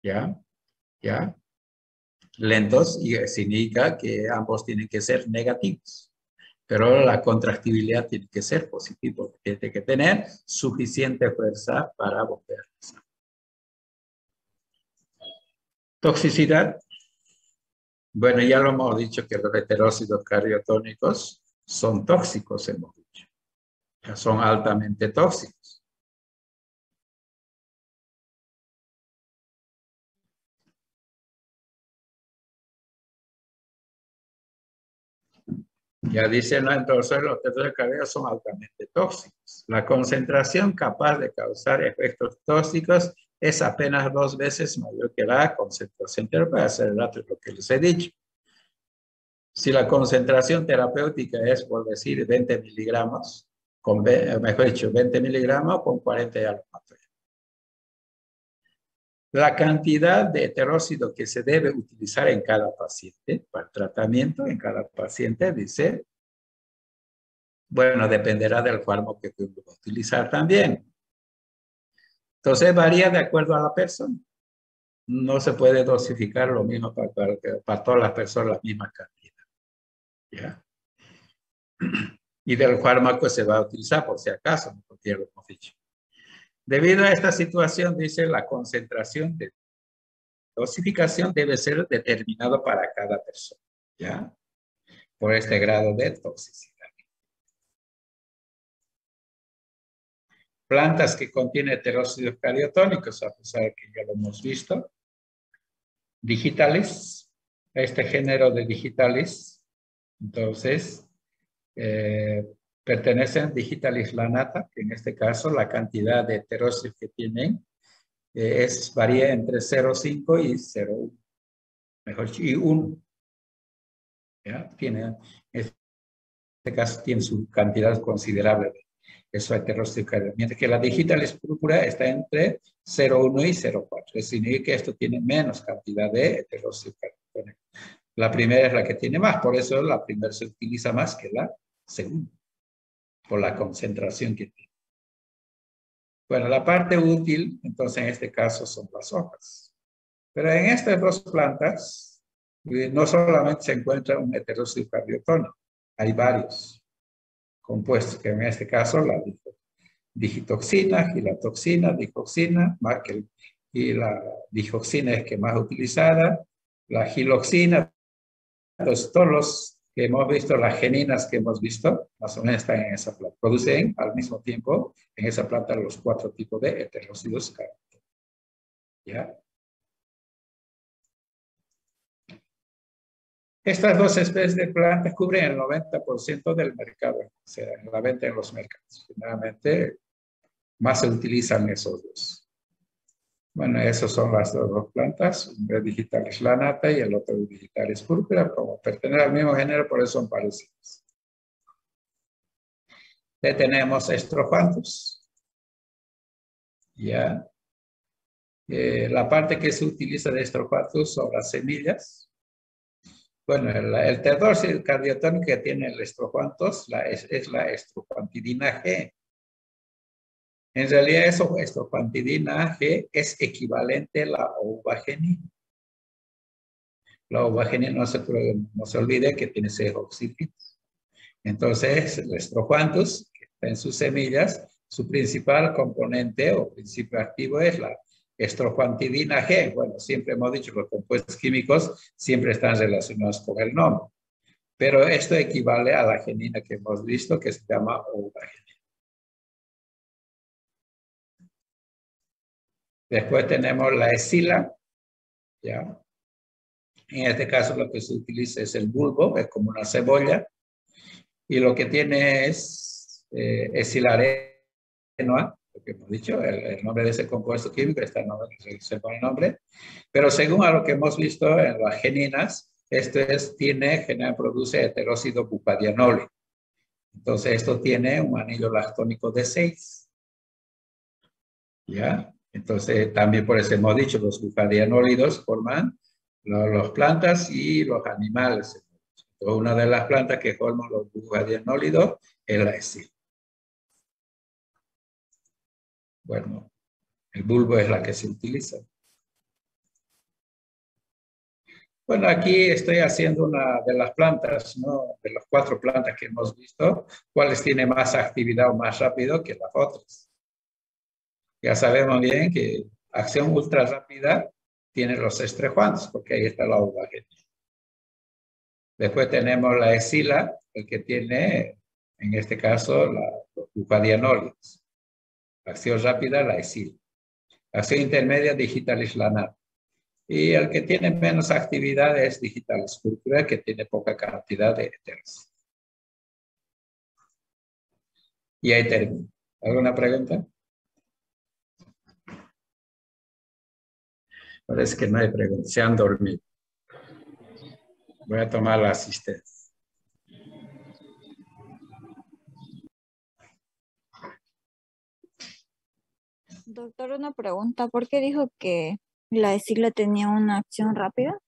¿Ya? ¿Ya? Lentos y significa que ambos tienen que ser negativos. Pero la contractibilidad tiene que ser positiva, tiene que tener suficiente fuerza para bombear. Toxicidad. Bueno, ya lo hemos dicho que los heterócidos cardiotónicos son tóxicos, hemos dicho. Son altamente tóxicos. Ya dicen, ¿no? Entonces los heterócidos cardíacos son altamente tóxicos. La concentración capaz de causar efectos tóxicos es apenas 2 veces mayor que la concentración terapéutica. Hacer el rato lo que les he dicho. Si la concentración terapéutica es, por decir, 20 miligramos, mejor dicho, 20 miligramos con 40 ya lo mato. La cantidad de heterócido que se debe utilizar en cada paciente para el tratamiento, en cada paciente, dice, bueno, dependerá del fármaco que uno va a utilizar también. Entonces varía de acuerdo a la persona. No se puede dosificar lo mismo para todas las personas la misma cantidad. ¿Ya? Y del fármaco se va a utilizar por si acaso, porque ya lo hemos dicho. Debido a esta situación, dice, la concentración de dosificación debe ser determinada para cada persona, ¿ya? Por este grado de toxicidad. Plantas que contienen heterócidos cardiotónicos, a pesar de que ya lo hemos visto. Digitales, este género de digitales, entonces, pertenecen digitalis lanata, que en este caso la cantidad de heterócidos que tienen varía entre 0,5 y 0,1. Mejor dicho, y 1. ¿Ya? En este caso tiene su cantidad considerable Eso es heteróxido, mientras que la digitalis púrpura está entre 0,1 y 0,4. Eso significa que esto tiene menos cantidad de heteróxido carbotónico. La primera es la que tiene más, por eso la primera se utiliza más que la segunda, por la concentración que tiene. Bueno, la parte útil, entonces en este caso son las hojas. Pero en estas dos plantas, no solamente se encuentra un heteróxido cardiotónico, hay varios compuestos, que en este caso la digitoxina, gilatoxina, digoxina, y la digoxina es que más utilizada, la giloxina, todos los que hemos visto, las geninas que hemos visto, más o menos están en esa planta. Producen al mismo tiempo en esa planta los 4 tipos de heteróxidos carbónicos. ¿Ya? Estas dos especies de plantas cubren el 90% del mercado, o sea, en la venta en los mercados. Generalmente, más se utilizan esos dos. Bueno, esas son las dos plantas. Una digital es lanata y el otro digital es púrpura. Como pertenecen al mismo género, por eso son parecidos. Ya tenemos estrofantos. Ya. La parte que se utiliza de estrofantos son las semillas. Bueno, el tetóxido cardiotónico que tiene el estrofantos es la estrofantidina G. En realidad, estrofantidina G es equivalente a la ovagenina. La ovagenina no se olvide que tiene 6 oxígenos. Entonces, el estrofantos, que está en sus semillas, su principal componente o principio activo es la estrofantidina G. Bueno, siempre hemos dicho que los compuestos químicos siempre están relacionados con el nombre. Pero esto equivale a la genina que hemos visto, que se llama ovagenina. Después tenemos la escila, ¿ya? En este caso lo que se utiliza es el bulbo, es como una cebolla, y lo que tiene es escilarenoa, lo que hemos dicho, el nombre de ese compuesto químico está en el nombre, pero según a lo que hemos visto en las geninas, produce heteróxido butadienol. Entonces esto tiene un anillo lactónico de 6. ¿Ya? Entonces también por eso hemos dicho, los butadienólidos forman las plantas y los animales. Entonces, una de las plantas que forman los butadienólidos es la escila. Bueno, el bulbo es la que se utiliza. Bueno, aquí estoy haciendo una de las plantas, ¿no? De las 4 plantas que hemos visto, cuáles tienen más actividad o más rápido que las otras. Ya sabemos bien que acción ultra rápida tiene los estrejuantes, porque ahí está la ovagenina. Después tenemos la escila, el que tiene, en este caso, los butadienólidos. Acción rápida, la escila. Acción intermedia, digitalis lanata. Y el que tiene menos actividad es digitalis púrpura, que tiene poca cantidad de éteres. Y ahí termino. ¿Alguna pregunta? Parece que no hay preguntas. Se han dormido. Voy a tomar la asistencia. Doctor, una pregunta. ¿Por qué dijo que la escila tenía una acción rápida?